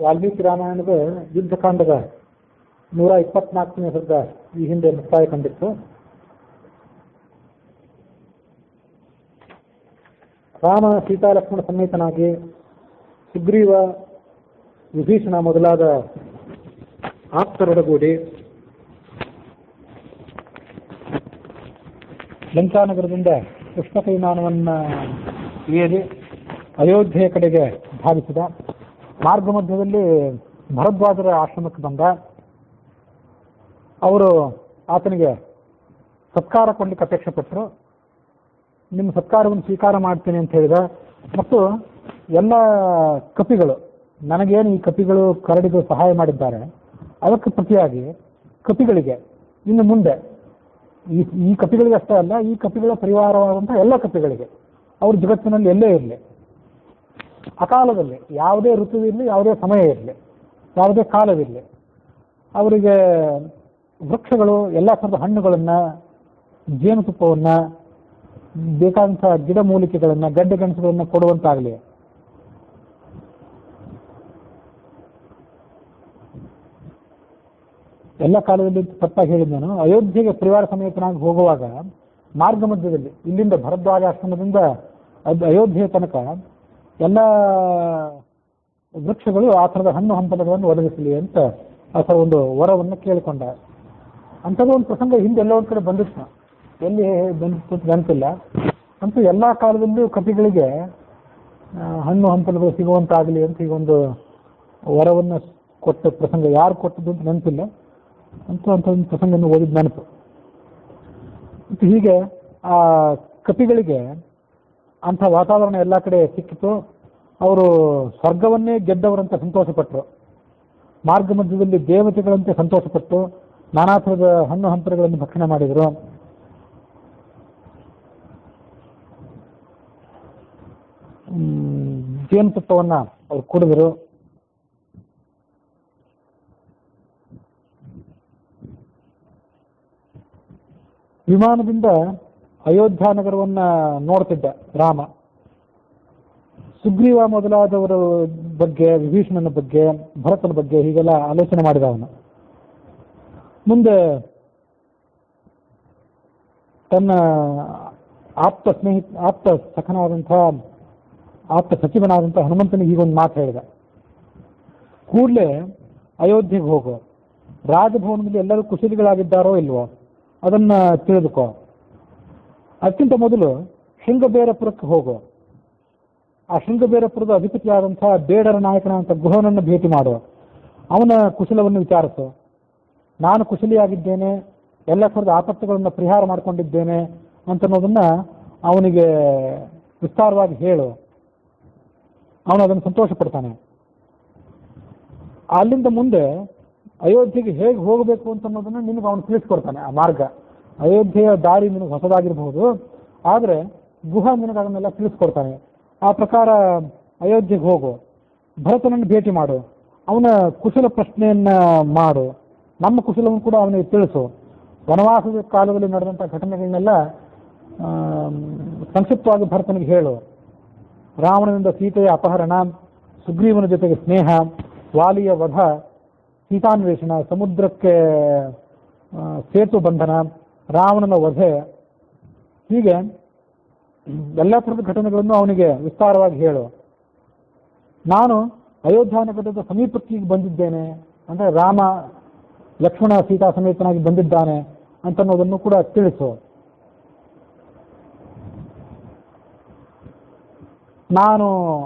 ವಾಲ್ಮೀಕಿ ರಾಮಾಯಣದ ಯುದ್ಧಕಾಂಡದ 124ನೇ ಸರ್ಗ ಈ ಹಿಂದೆ ಮುಕ್ತಾಯ ಕಂಡಿತ್ತು. ರಾಮ ಸೀತಾಲಕ್ಷ್ಮಣ ಸಮೇತನಾಗಿ ಸುಗ್ರೀವ, ವಿಭೀಷಣ ಮೊದಲಾದ ಆಪ್ತರೊಡಗೂಡಿ ಲಂಕಾನಗರದಿಂದ ಕೃಷ್ಣ ವಿಮಾನವನ್ನು ಏರಿ ಅಯೋಧ್ಯೆಯ ಕಡೆಗೆ ಧಾವಿಸಿದ. ಮಾರ್ಗ ಮಧ್ಯದಲ್ಲಿ ಭರದ್ವಾಜರ ಆಶ್ರಮಕ್ಕೆ ಬಂದ. ಅವರು ಆತನಿಗೆ ಸತ್ಕಾರ ಕೊಡಲಿಕ್ಕೆ ಅಪೇಕ್ಷೆ ಪಟ್ಟರು. ನಿಮ್ಮ ಸತ್ಕಾರವನ್ನು ಸ್ವೀಕಾರ ಮಾಡ್ತೇನೆ ಅಂತ ಹೇಳಿದ. ಮತ್ತು ಎಲ್ಲ ಕಪಿಗಳು, ನನಗೇನು ಈ ಕಪಿಗಳು ಕರಡಿಗಳು ಸಹಾಯ ಮಾಡಿದ್ದಾರೆ, ಅದಕ್ಕೆ ಪ್ರತಿಯಾಗಿ ಕಪಿಗಳಿಗೆ ಇನ್ನು ಮುಂದೆ ಈ ಕಪಿಗಳಿಗೆ ಅಷ್ಟೇ ಅಲ್ಲ, ಈ ಕಪಿಗಳ ಪರಿವಾರವಾದಂತಹ ಎಲ್ಲ ಕಪಿಗಳಿಗೆ ಅವರು ಜಗತ್ತಿನಲ್ಲಿ ಎಲ್ಲೇ ಇರಲಿ, ಅಕಾಲದಲ್ಲಿ ಯಾವುದೇ ಋತುವಿರಲಿ, ಯಾವುದೇ ಸಮಯ ಇರಲಿ, ಯಾವುದೇ ಕಾಲವಿರಲಿ, ಅವರಿಗೆ ವೃಕ್ಷಗಳು ಎಲ್ಲ ಥರದ ಹಣ್ಣುಗಳನ್ನು, ಜೇನುತುಪ್ಪವನ್ನು, ಬೇಕಾದಂಥ ಗಿಡಮೂಲಿಕೆಗಳನ್ನು, ಗಡ್ಡೆ ಗೆಣಸುಗಳನ್ನು ಕೊಡುವಂತಾಗಲಿ. ಎಲ್ಲ ಕಾಲದಲ್ಲಿ ತಪ್ಪಾಗಿ ಹೇಳಿದ್ ನಾನು. ಅಯೋಧ್ಯೆಗೆ ಪರಿವಾರ ಸಮೇತನಾಗಿ ಹೋಗುವಾಗ ಮಾರ್ಗ ಮಧ್ಯದಲ್ಲಿ ಇಲ್ಲಿಂದ ಭರದ್ವಾಜ ಆಶ್ರಮದಿಂದ ಅಯೋಧ್ಯೆಯ ತನಕ ಎಲ್ಲ ವೃಕ್ಷಗಳು ಆ ಥರದ ಹಣ್ಣು ಹಂಪಲಗಳನ್ನು ಒದಗಿಸಲಿ ಅಂತ ಆ ಥರ ಒಂದು ವರವನ್ನು ಕೇಳಿಕೊಂಡ. ಅಂಥದ್ದು ಒಂದು ಪ್ರಸಂಗ ಹಿಂದೆ ಎಲ್ಲ ಒಂದು ಕಡೆ ಬಂದಿತ್ತು, ಎಲ್ಲಿ ಬಂದಿತ್ತು ಅಂತ ನೆನಪಿಲ್ಲ. ಅಂತೂ ಎಲ್ಲ ಕಾಲದಲ್ಲೂ ಕಪಿಗಳಿಗೆ ಹಣ್ಣು ಹಂಪಲುಗಳು ಸಿಗುವಂತಾಗಲಿ ಅಂತ ಈಗ ಒಂದು ವರವನ್ನು ಕೊಟ್ಟ ಪ್ರಸಂಗ, ಯಾರು ಕೊಟ್ಟದ್ದು ಅಂತ ನೆನಪಿಲ್ಲ. ಅಂತೂ ಅಂಥ ಒಂದು ಪ್ರಸಂಗವನ್ನು ಓದಿದ ನೆನಪು. ಮತ್ತು ಹೀಗೆ ಆ ಕಪಿಗಳಿಗೆ ಅಂಥ ವಾತಾವರಣ ಎಲ್ಲ ಕಡೆ ಸಿಕ್ಕಿತು. ಅವರು ಸ್ವರ್ಗವನ್ನೇ ಗೆದ್ದವರಂತೆ ಸಂತೋಷಪಟ್ಟರು. ಮಾರ್ಗ ಮಧ್ಯದಲ್ಲಿ ದೇವತೆಗಳಂತೆ ಸಂತೋಷಪಟ್ಟು ನಾನಾ ಥರದ ಹಣ್ಣು ಹಂಪಲುಗಳನ್ನು ಭಕ್ಷಣೆ ಮಾಡಿದರು. ಜೇನುತುಪ್ಪವನ್ನು ಅವರು ಕುಡಿದರು. ವಿಮಾನದಿಂದ ಅಯೋಧ್ಯ ನಗರವನ್ನ ನೋಡ್ತಿದ್ದ ರಾಮ. ಸುಗ್ರೀವ ಮೊದಲಾದವರ ಬಗ್ಗೆ, ವಿಭೀಷಣನ ಬಗ್ಗೆ, ಭರತನ ಬಗ್ಗೆ ಹೀಗೆಲ್ಲ ಆಲೋಚನೆ ಮಾಡಿದ ಅವನು. ಮುಂದೆ ತನ್ನ ಆಪ್ತ ಸಖನಾದಂತಹ, ಆಪ್ತ ಸಚಿವನಾದಂತಹ ಹನುಮಂತನಿಗೆ ಹೀಗೊಂದು ಮಾತು ಹೇಳಿದ. ಕೂಡಲೇ ಅಯೋಧ್ಯೆಗೆ ಹೋಗು, ರಾಜಭವನದಲ್ಲಿ ಎಲ್ಲರೂ ಕುಶಲಿಗಳಾಗಿದ್ದಾರೋ ಇಲ್ವೋ ಅದನ್ನ ತಿಳಿದುಕೋ. ಅದಕ್ಕಿಂತ ಮೊದಲು ಶೃಂಗಬೇರಪುರಕ್ಕೆ ಹೋಗು. ಆ ಶೃಂಗಬೇರಪುರದ ಅಧಿಪತಿಯಾದಂತಹ ಬೇಡರ ನಾಯಕನಾದಂಥ ಗುಹನನ್ನು ಭೇಟಿ ಮಾಡು. ಅವನ ಕುಶಲವನ್ನು ವಿಚಾರಿಸು. ನಾನು ಕುಶಲಿಯಾಗಿದ್ದೇನೆ, ಎಲ್ಲ ಥರದ ಆಪತ್ತುಗಳನ್ನು ಪರಿಹಾರ ಮಾಡಿಕೊಂಡಿದ್ದೇನೆ ಅಂತನ್ನೋದನ್ನ ಅವನಿಗೆ ವಿಸ್ತಾರವಾಗಿ ಹೇಳು. ಅವನು ಅದನ್ನು ಸಂತೋಷ ಪಡ್ತಾನೆ. ಅಲ್ಲಿಂದ ಮುಂದೆ ಅಯೋಧ್ಯೆಗೆ ಹೇಗೆ ಹೋಗಬೇಕು ಅಂತ ಅನ್ನೋದನ್ನ ನಿನಗೆ ಅವನು ತಿಳಿಸ್ಕೊಡ್ತಾನೆ. ಆ ಮಾರ್ಗ, ಅಯೋಧ್ಯೆಯ ದಾರಿ ನಿನಗೆ ಹೊಸದಾಗಿರಬಹುದು, ಆದರೆ ಗುಹ ನಿನಗೆ ಅದನ್ನೆಲ್ಲ ತಿಳಿಸ್ಕೊಡ್ತಾನೆ. ಆ ಪ್ರಕಾರ ಅಯೋಧ್ಯೆಗೆ ಹೋಗು, ಭರತನನ್ನು ಭೇಟಿ ಮಾಡು, ಅವನ ಕುಶಲ ಪ್ರಶ್ನೆಯನ್ನ ಮಾಡು, ನಮ್ಮ ಕುಶಲವನ್ನು ಕೂಡ ಅವನಿಗೆ ತಿಳಿಸು. ವನವಾಸದ ಕಾಲದಲ್ಲಿ ನಡೆದಂಥ ಘಟನೆಗಳನ್ನೆಲ್ಲ ಸಂಕ್ಷಿಪ್ತವಾಗಿ ಭರತನಿಗೆ ಹೇಳು. ರಾವಣನಿಂದ ಸೀತೆಯ ಅಪಹರಣ, ಸುಗ್ರೀವನ ಜೊತೆಗೆ ಸ್ನೇಹ, ವಾಲಿಯ ವಧ, ಸೀತಾನ್ವೇಷಣ, ಸಮುದ್ರಕ್ಕೆ ಸೇತು ಬಂಧನ, ರಾವಣನ ವಧೆ, ಹೀಗೆ ಎಲ್ಲ ಥರದ ಘಟನೆಗಳನ್ನು ಅವನಿಗೆ ವಿಸ್ತಾರವಾಗಿ ಹೇಳು. ನಾನು ಅಯೋಧ್ಯ ನಗರದ ಸಮೀಪಕ್ಕೆ ಬಂದಿದ್ದೇನೆ ಅಂದರೆ ರಾಮ ಲಕ್ಷ್ಮಣ ಸೀತಾ ಸಮೇತನಾಗಿ ಬಂದಿದ್ದಾನೆ ಅಂತನ್ನೋದನ್ನು ಕೂಡ ತಿಳಿಸು. ನಾನು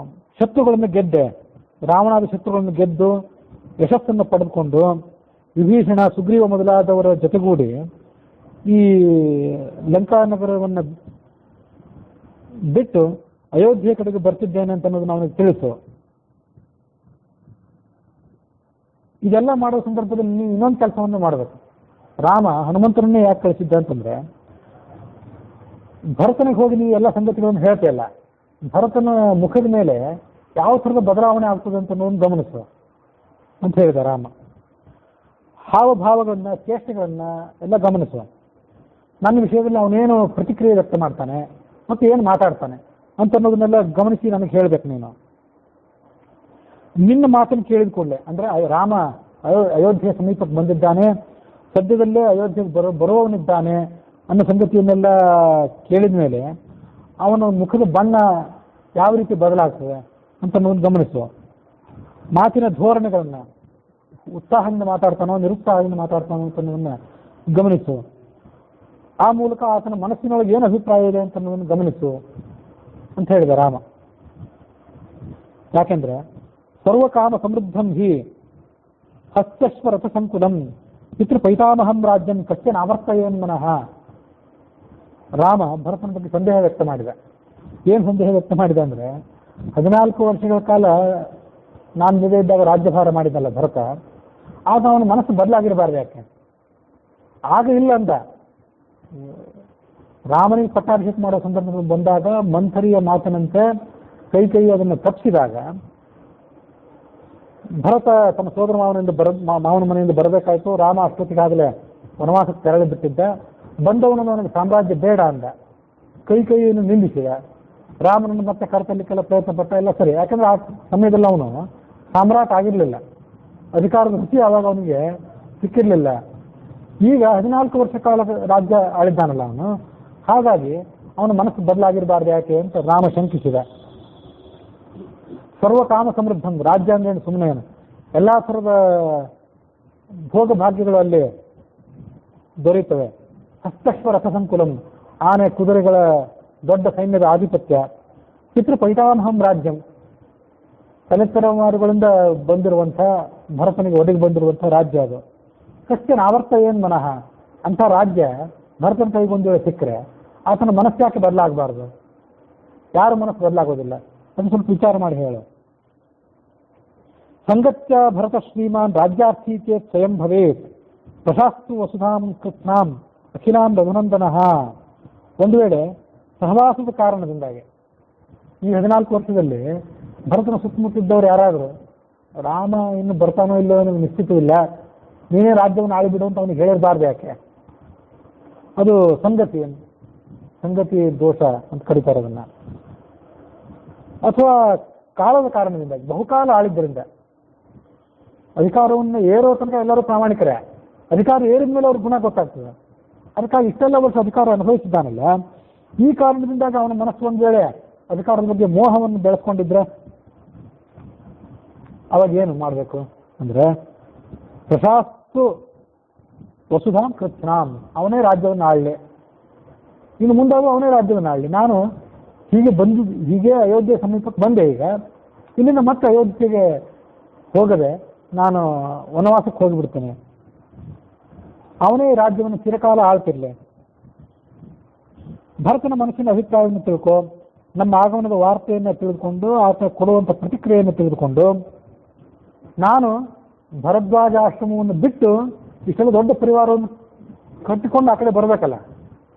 ಶತ್ರುಗಳನ್ನು ಗೆದ್ದೆ, ರಾವಣಾದ ಶತ್ರುಗಳನ್ನು ಗೆದ್ದು ಯಶಸ್ಸನ್ನು ಪಡೆದುಕೊಂಡು ವಿಭೀಷಣ, ಸುಗ್ರೀವ ಮೊದಲಾದವರ ಜೊತೆಗೂಡಿ ಈ ಲಂಕಾನಗರವನ್ನು ಬಿಟ್ಟು ಅಯೋಧ್ಯೆ ಕಡೆಗೆ ಬರ್ತಿದ್ದೇನೆ ಅಂತ ಅನ್ನೋದನ್ನ ಅವನಿಗೆ ತಿಳಿಸು. ಇದೆಲ್ಲ ಮಾಡೋ ಸಂದರ್ಭದಲ್ಲಿ ನೀವು ಇನ್ನೊಂದು ಕೆಲಸವನ್ನು ಮಾಡಬೇಕು. ರಾಮ ಹನುಮಂತನನ್ನೇ ಯಾಕೆ ಕಳಿಸಿದ್ದ ಅಂತಂದ್ರೆ, ಭರತನಿಗೆ ಹೋಗಿ ನೀವು ಎಲ್ಲ ಸಂಗತಿಗಳನ್ನು ಹೇಳ್ತಿಲ್ಲ, ಭರತನ ಮುಖದ ಮೇಲೆ ಯಾವ ಥರದ ಬದಲಾವಣೆ ಆಗ್ತದೆ ಅಂತ ಅನ್ನೋದನ್ನು ಗಮನಿಸು ಅಂತ ಹೇಳಿದ ರಾಮ. ಹಾವಭಾವಗಳನ್ನ, ಚೇಷ್ಟೆಗಳನ್ನ ಎಲ್ಲ ಗಮನಿಸುವ. ನನ್ನ ವಿಷಯದಲ್ಲಿ ಅವನೇನು ಪ್ರತಿಕ್ರಿಯೆ ವ್ಯಕ್ತ ಮಾಡ್ತಾನೆ ಮತ್ತು ಏನು ಮಾತಾಡ್ತಾನೆ ಅಂತ ಅನ್ನೋದನ್ನೆಲ್ಲ ಗಮನಿಸಿ ನನಗೆ ಹೇಳಬೇಕು ನೀನು. ನಿನ್ನ ಮಾತನ್ನು ಕೇಳಿದ ಕೂಡಲೇ ಅಂದರೆ ರಾಮ ಅಯೋಧ್ಯೆಯ ಸಮೀಪಕ್ಕೆ ಬಂದಿದ್ದಾನೆ, ಸದ್ಯದಲ್ಲೇ ಅಯೋಧ್ಯೆಗೆ ಬರುವವನಿದ್ದಾನೆ ಅನ್ನೋ ಸಂಗತಿಯನ್ನೆಲ್ಲ ಕೇಳಿದ ಮೇಲೆ ಅವನ ಮುಖದ ಬಣ್ಣ ಯಾವ ರೀತಿ ಬದಲಾಗ್ತದೆ ಅಂತ ಗಮನಿಸುವ. ಮಾತಿನ ಧೋರಣೆಗಳನ್ನ ಉತ್ಸಾಹದಿಂದ ಮಾತಾಡ್ತಾನೋ ನಿರುತ್ಸಾಹದಿಂದ ಮಾತಾಡ್ತಾನೋ ಅಂತನ್ನೋದನ್ನ ಗಮನಿಸು. ಆ ಮೂಲಕ ಆತನ ಮನಸ್ಸಿನೊಳಗೆ ಏನು ಅಭಿಪ್ರಾಯ ಇದೆ ಅಂತ ಗಮನಿಸು ಅಂತ ಹೇಳಿದ ರಾಮ. ಯಾಕೆಂದ್ರೆ ಸರ್ವಕಾಮ ಸಮೃದ್ಧಂ ಹಿ ಹಸ್ತ್ಯಶ್ವರಥ ಸಂಕುಲಂ ಪಿತೃಪೈತಾಮಹಂ ರಾಜ್ಯಂ ಕಶ್ಚನ ಆವರ್ತಯೇನ್ಮನಃ. ರಾಮ ಭರತನ ಬಗ್ಗೆ ಸಂದೇಹ ವ್ಯಕ್ತ ಮಾಡಿದ. ಏನು ಸಂದೇಹ ವ್ಯಕ್ತ ಮಾಡಿದ ಅಂದ್ರೆ, 14 ವರ್ಷಗಳ ಕಾಲ ನಾನು ಜೊತೆ ಇದ್ದಾಗ ರಾಜ್ಯಭಾರ ಮಾಡಿದಲ್ಲ ಭರತ, ಆಗ ಅವನ ಮನಸ್ಸು ಬದಲಾಗಿರಬಾರ್ದು. ಯಾಕೆ ಆಗ ಇಲ್ಲ ಅಂದ. ರಾಮನಿಗೆ ಪಟ್ಟಾಭಿಷೇಕ ಮಾಡೋ ಸಂದರ್ಭದಲ್ಲಿ ಬಂದಾಗ ಮಂಥರಿಯ ಮಾತಿನಂತೆ ಕೈ ಅದನ್ನು ತಪ್ಪಿಸಿದಾಗ ಭರತ ತನ್ನ ಸೋದರ ಮಾವನ ಮನೆಯಿಂದ ಬರಬೇಕಾಯ್ತು. ರಾಮ ಅಷ್ಟೊತ್ತಿಗಾಗಲೇ ವನವಾಸಕ್ಕೆ ತೆರಳಿ ಬಿಟ್ಟಿದ್ದ. ಬಂದವನು ನನಗೆ ಸಾಮ್ರಾಜ್ಯ ಬೇಡ ಅಂದ. ಕೈಯನ್ನು ನಿಲ್ಲಿಸಿದ. ರಾಮನನ್ನು ಮತ್ತೆ ಕರೆತಲಿಕ್ಕೆಲ್ಲ ಪ್ರಯತ್ನ ಪಟ್ಟ, ಎಲ್ಲ ಸರಿ. ಯಾಕಂದ್ರೆ ಆ ಸಮಯದಲ್ಲಿ ಅವನು ಸಾಮ್ರಾಟ್ ಆಗಿರಲಿಲ್ಲ, ಅಧಿಕಾರದ ರುಚಿ ಆವಾಗ ಅವನಿಗೆ ಸಿಕ್ಕಿರಲಿಲ್ಲ. ಈಗ 14 ವರ್ಷ ಕಾಲ ರಾಜ್ಯ ಆಳಿದ್ದಾನಲ್ಲ ಅವನು, ಹಾಗಾಗಿ ಅವನ ಮನಸ್ಸು ಬದಲಾಗಿರಬಾರ್ದು ಯಾಕೆ ಅಂತ ರಾಮ ಶಂಕಿಸಿದ. ಸರ್ವಕಾಮ ಸಮೃದ್ಧಂ, ರಾಜ್ಯ ಅಂದ್ರೆ ಸುಮ್ಮನೆ ಏನು, ಎಲ್ಲಾ ಥರದ ಭೋಗ ಭಾಗ್ಯಗಳು ಅಲ್ಲಿ ದೊರೆಯುತ್ತವೆ. ಹಸ್ತಶ್ವ ರಥ ಸಂಕುಲಂ, ಆನೆ ಕುದುರೆಗಳ ದೊಡ್ಡ ಸೈನ್ಯದ ಆಧಿಪತ್ಯ. ಪಿತೃಪೈತಾಮಹಂ ರಾಜ್ಯಂ, ತಲೆತಲೆಮಾರುಗಳಿಂದ ಬಂದಿರುವಂಥ ಭರತನಿಗೆ ಒದಗಿ ಬಂದಿರುವಂಥ ರಾಜ್ಯ ಅದು. ಕಶ್ಚನ ಆವರ್ತಯೇನ್ ಮನಃ, ಅಂಥ ರಾಜ್ಯ ಭರತನ ಕೈಗೊಂದು ಸಿಕ್ಕರೆ ಆತನ ಮನಸ್ಸು ಯಾಕೆ ಬದಲಾಗಬಾರ್ದು? ಯಾರ ಮನಸ್ಸು ಬದಲಾಗೋದಿಲ್ಲ? ಅದು ಸ್ವಲ್ಪ ವಿಚಾರ ಮಾಡಿ ಹೇಳು. ಸಂಗತ್ಯ ಭರತ ಶ್ರೀಮಾನ್ ರಾಜ್ಯಾರ್ಥಿ ಚೇತ್ ಸ್ವಯಂ ಭವೇತ್ ಪ್ರಶಾಸ್ತು ವಸುಧಾಂ ಕೃತ್ನಾಂ ಅಖಿಲಾಂ ರಘುನಂದನಃ. ಒಂದು ವೇಳೆ ಸಹವಾಸದ ಕಾರಣದಿಂದಾಗಿ ಈ 14 ವರ್ಷದಲ್ಲಿ ಭರತನ ಸುತ್ತಮುತ್ತಿದ್ದವ್ರು ಯಾರಾದರೂ ರಾಮ ಇನ್ನು ಬರ್ತಾನೋ ಇಲ್ಲೋ ಅನ್ನೋದು ನಿಶ್ಚಿತವಿಲ್ಲ, ನೀನೇ ರಾಜ್ಯವನ್ನು ಆಳಿಬಿಡು ಅಂತ ಅವನಿಗೆ ಹೇಳಿರಬಾರ್ದು. ಯಾಕೆ? ಅದು ಸಂಗತಿ ದೋಷ ಅಂತ ಕರೀತಾರೆ ಅದನ್ನ. ಅಥವಾ ಕಾಲದ ಕಾರಣದಿಂದಾಗಿ, ಬಹುಕಾಲ ಆಳಿದ್ದರಿಂದ, ಅಧಿಕಾರವನ್ನು ಏರೋ ತನಕ ಎಲ್ಲರೂ ಪ್ರಾಮಾಣಿಕರೇ, ಅಧಿಕಾರ ಏರಿದ ಮೇಲೆ ಅವ್ರ ಗುಣ ಗೊತ್ತಾಗ್ತದೆ. ಅದಕ್ಕಾಗಿ ಇಷ್ಟೆಲ್ಲ ವರ್ಷ ಅಧಿಕಾರ ಅನುಭವಿಸಿದ್ದಾನಲ್ಲ, ಈ ಕಾರಣದಿಂದಾಗಿ ಅವನ ಮನಸ್ಸು ಒಂದು ವೇಳೆ ಅಧಿಕಾರದ ಬಗ್ಗೆ ಮೋಹವನ್ನು ಬೆಳೆಸ್ಕೊಂಡಿದ್ರೆ ಅವಾಗ ಏನು ಮಾಡಬೇಕು ಅಂದ್ರೆ, ಪ್ರಶಾಸ್ತು ವಸುಧಾಂ ಕೃತ್ನಾಂ, ಅವನೇ ರಾಜ್ಯವನ್ನು ಆಳಲಿ, ಇನ್ನು ಮುಂದಾಗೂ ಅವನೇ ರಾಜ್ಯವನ್ನು ಆಳಲಿ. ನಾನು ಹೀಗೆ ಅಯೋಧ್ಯೆ ಸಮೀಪಕ್ಕೆ ಬಂದೆ. ಈಗ ಇಲ್ಲಿಂದ ಮತ್ತೆ ಅಯೋಧ್ಯೆಗೆ ಹೋಗದೆ ನಾನು ವನವಾಸಕ್ಕೆ ಹೋಗಿಬಿಡ್ತೇನೆ. ಅವನೇ ರಾಜ್ಯವನ್ನು ಚಿರಕಾಲ ಆಳ್ತಿರ್ಲಿ. ಭರತನ ಮನಸ್ಸಿನ ಅಭಿಪ್ರಾಯವನ್ನು ತಿಳ್ಕೊ, ನಮ್ಮ ಆಗಮನದ ವಾರ್ತೆಯನ್ನು ತಿಳಿದುಕೊಂಡು ಆತ ಕೊಡುವಂಥ ಪ್ರತಿಕ್ರಿಯೆಯನ್ನು ತೆಗೆದುಕೊಂಡು, ನಾನು ಭರದ್ವಾಜ ಆಶ್ರಮವನ್ನು ಬಿಟ್ಟು ಇಷ್ಟೆಲ್ಲ ದೊಡ್ಡ ಪರಿವಾರವನ್ನು ಕಟ್ಟಿಕೊಂಡು ಆ ಕಡೆ ಬರಬೇಕಲ್ಲ,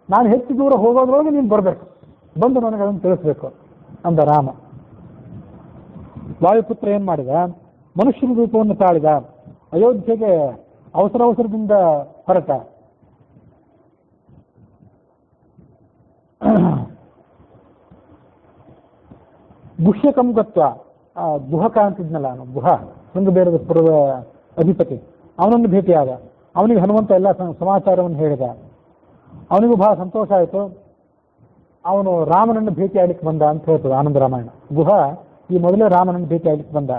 ನಾನು ಹೆಚ್ಚು ದೂರ ಹೋಗೋದ್ರೊಳಗೆ ನೀನು ಬರಬೇಕು, ಬಂದು ನನಗೆ ಅದನ್ನು ತಿಳಿಸ್ಬೇಕು ಅಂದ ರಾಮ. ವಾಯುಪುತ್ರ ಏನ್ ಮಾಡಿದ? ಮನುಷ್ಯನ ರೂಪವನ್ನು ತಾಳಿದ, ಅಯೋಧ್ಯೆಗೆ ಅವಸರದಿಂದ ಹೊರಟ. ಗುಹ್ಯಕಂ ಗತ್ವ, ಗುಹಕ ಅಂತಿದ್ನಲ್ಲ ಗುಹ, ಶೃಂಗಬೇರದ ಪುರದ ಅಧಿಪತಿ, ಅವನನ್ನು ಭೇಟಿಯಾದ. ಅವನಿಗೆ ಹನುಮಂತ ಎಲ್ಲ ಸಮಾಚಾರವನ್ನು ಹೇಳಿದ. ಅವನಿಗೂ ಬಹಳ ಸಂತೋಷ ಆಯಿತು. ಅವನು ರಾಮನನ್ನು ಭೇಟಿಯಾಗಲಿಕ್ಕೆ ಬಂದ ಅಂತ ಹೇಳ್ತದೆ ಆನಂದ ರಾಮಾಯಣ. ಗುಹ ಈ ಮೊದಲೇ ರಾಮನನ್ನು ಭೇಟಿಯಾಗಲಿಕ್ಕೆ ಬಂದ.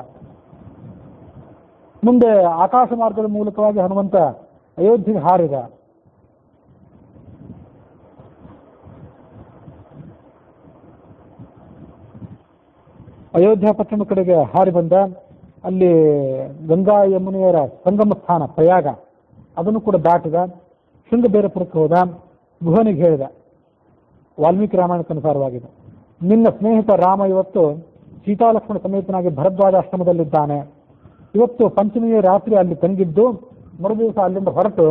ಮುಂದೆ ಆಕಾಶ ಮಾರ್ಗದ ಮೂಲಕವಾಗಿ ಹನುಮಂತ ಅಯೋಧ್ಯೆಗೆ ಹಾರಿದ. ಅಯೋಧ್ಯ ಪಟ್ಟಣ ಕಡೆಗೆ ಹಾರಿ ಬಂದ. ಅಲ್ಲಿ ಗಂಗಾ ಯಮುನೆಯರ ಸಂಗಮ ಸ್ಥಾನ ಪ್ರಯಾಗ, ಅದನ್ನು ಕೂಡ ದಾಟಿದ. ಶೃಂಗಬೇರಪುರಕ್ಕೆ ಹೋದ. ಗುಹನಿಗೆ ಹೇಳಿದ, ವಾಲ್ಮೀಕಿ ರಾಮಾಯಣಕ್ಕನುಸಾರವಾಗಿದೆ, ನಿನ್ನ ಸ್ನೇಹಿತ ರಾಮ ಇವತ್ತು ಸೀತಾಲಕ್ಷ್ಮಣ ಸಮೇತನಾಗಿ ಭರದ್ವಾಜಾಶ್ರಮದಲ್ಲಿದ್ದಾನೆ. ಇವತ್ತು ಪಂಚಮಿಯ ರಾತ್ರಿ ಅಲ್ಲಿ ತಂಗಿದ್ದು ಮರುದಿವಸ ಅಲ್ಲಿಂದ ಹೊರಟು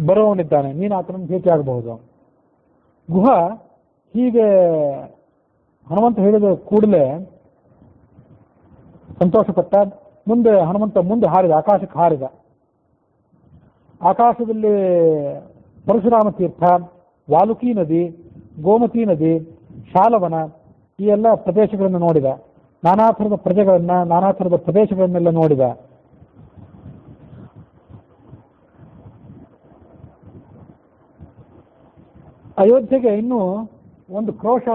ಬರುವವನಿದ್ದಾನೆ, ನೀನು ಆತನನ್ನು ಭೇಟಿಯಾಗಬಹುದು. ಗುಹ ಹೀಗೆ ಹನುಮಂತ ಹೇಳಿದ ಕೂಡಲೇ ಸಂತೋಷಪಟ್ಟ. ಹನುಮಂತ ಮುಂದೆ ಹಾರಿದ, ಆಕಾಶಕ್ಕೆ ಹಾರಿದ. ಆಕಾಶದಲ್ಲಿ ಪರಶುರಾಮ ತೀರ್ಥ, ವಾಲುಕಿ ನದಿ, ಗೋಮತಿ ನದಿ, ಶಾಲವನ, ಈ ಎಲ್ಲ ಪ್ರದೇಶಗಳನ್ನು ನೋಡಿದ. ನಾನಾ ಥರದ ಪ್ರಜೆಗಳನ್ನ, ನಾನಾ ಥರದ ಪ್ರದೇಶಗಳನ್ನೆಲ್ಲ ನೋಡಿದ. ಅಯೋಧ್ಯೆಗೆ ಇನ್ನೂ ಒಂದು ಕ್ರೋಶ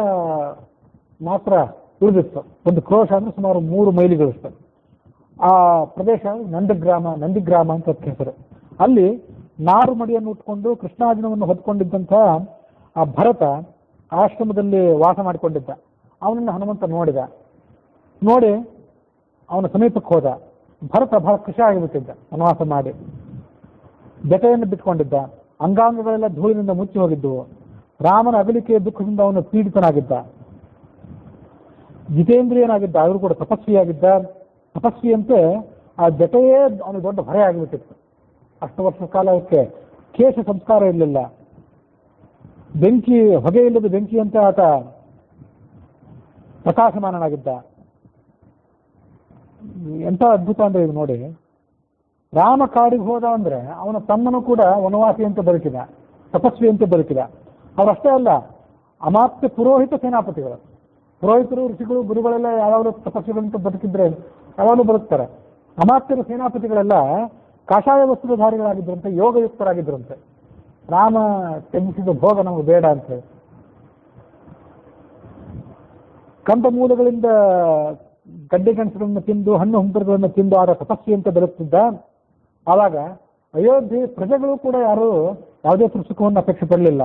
ಮಾತ್ರ ಉಳಿದಿತ್ತು. ಒಂದು ಕ್ರೋಶ ಅಂದ್ರೆ ಸುಮಾರು 3 ಮೈಲಿಗಳಷ್ಟು. ಆ ಪ್ರದೇಶ ನಂದಿಗ್ರಾಮ ಅಂತ ಹೆಸರು. ಅಲ್ಲಿ ನಾರು ಮಡಿಯನ್ನು ಉಟ್ಕೊಂಡು ಕೃಷ್ಣಾರ್ಜುನವನ್ನು ಹೊತ್ಕೊಂಡಿದ್ದಂತಹ ಆ ಭರತ ಆಶ್ರಮದಲ್ಲಿ ವಾಸ ಮಾಡಿಕೊಂಡಿದ್ದ. ಅವನನ್ನು ಹನುಮಂತ ನೋಡಿ ಅವನ ಸಮೀಪಕ್ಕೆ ಹೋದ. ಭರತ ಬಹಳ ಖುಷಿ ಆಗಿಬಿಟ್ಟಿದ್ದ ವನವಾಸ ಮಾಡಿ. ಜಟೆಯನ್ನು ಬಿಟ್ಕೊಂಡಿದ್ದ. ಅಂಗಾಂಗಗಳೆಲ್ಲ ಧೂಳಿನಿಂದ ಮುಚ್ಚಿ ಹೋಗಿದ್ದವು. ರಾಮನ ಅಗಲಿಕೆಯ ದುಃಖದಿಂದ ಅವನು ಪೀಡಿತನಾಗಿದ್ದ. ಜಿತೇಂದ್ರಿಯನಾಗಿದ್ದ. ಅವರು ಕೂಡ ತಪಸ್ವಿಯಾಗಿದ್ದ. ತಪಸ್ವಿಯಂತೆ ಆ ಜಟೆಯೇ ಅವನಿಗೆ ದೊಡ್ಡ ಹೊರೆ ಆಗಿಬಿಟ್ಟಿತ್ತು. ಅಷ್ಟು ವರ್ಷ ಕಾಲಕ್ಕೆ ಕೇಶ ಸಂಸ್ಕಾರ ಇರಲಿಲ್ಲ. ಹೊಗೆ ಇಲ್ಲದ ಬೆಂಕಿಯಂತೆ ಆತ ಪ್ರಕಾಶಮಾನನಾಗಿದ್ದ. ಎಂಥ ಅದ್ಭುತ ಅಂದ್ರೆ ಇದು ನೋಡಿ. ರಾಮ ಕಾಡಿಗೆ ಹೋದ ಅಂದ್ರೆ ಅವನ ತಮ್ಮನು ಕೂಡ ವನವಾಸಿ ಅಂತ ಬದುಕಿದ, ತಪಸ್ವಿ ಅಂತ ಬದುಕಿದ. ಅವರಷ್ಟೇ ಅಲ್ಲ, ಅಮಾತ್ಯ ಪುರೋಹಿತ ಸೇನಾಪತಿಗಳು, ಪುರೋಹಿತರು, ಋಷಿಗಳು, ಗುರುಗಳೆಲ್ಲ ಯಾವಾಗಲೂ ತಪಸ್ವಿಗಳಂತ ಬದುಕಿದ್ರೆ ಯಾವಾಗಲೂ ಬದುಕ್ತಾರೆ. ಅಮಾತ್ಯರ ಸೇನಾಪತಿಗಳೆಲ್ಲ ಕಾಷಾಯ ವಸ್ತ್ರಧಾರಿಗಳಾಗಿದ್ರಂತೆ, ಯೋಗಯುಕ್ತರಾಗಿದ್ರಂತೆ. ರಾಮ ತ್ಯಜಿಸಿದ ಭೋಗ ನಮಗೆ ಬೇಡ ಅಂತ ಹೇಳಿ ಕಂದಮೂಲಗಳಿಂದ ಗಡ್ಡೆ ಗೆಣಸುಗಳನ್ನು ತಿಂದು, ಹಣ್ಣು ಹಂಪಲುಗಳನ್ನು ತಿಂದು ಆದ ತಪಸ್ವಿ ಅಂತ ಬದುಕ್ತಿದ್ದ. ಆವಾಗ ಅಯೋಧ್ಯೆ ಪ್ರಜೆಗಳು ಕೂಡ ಯಾರು ಯಾವುದೇ ಸುಖವನ್ನು ಅಪೇಕ್ಷೆ ಪಡಲಿಲ್ಲ.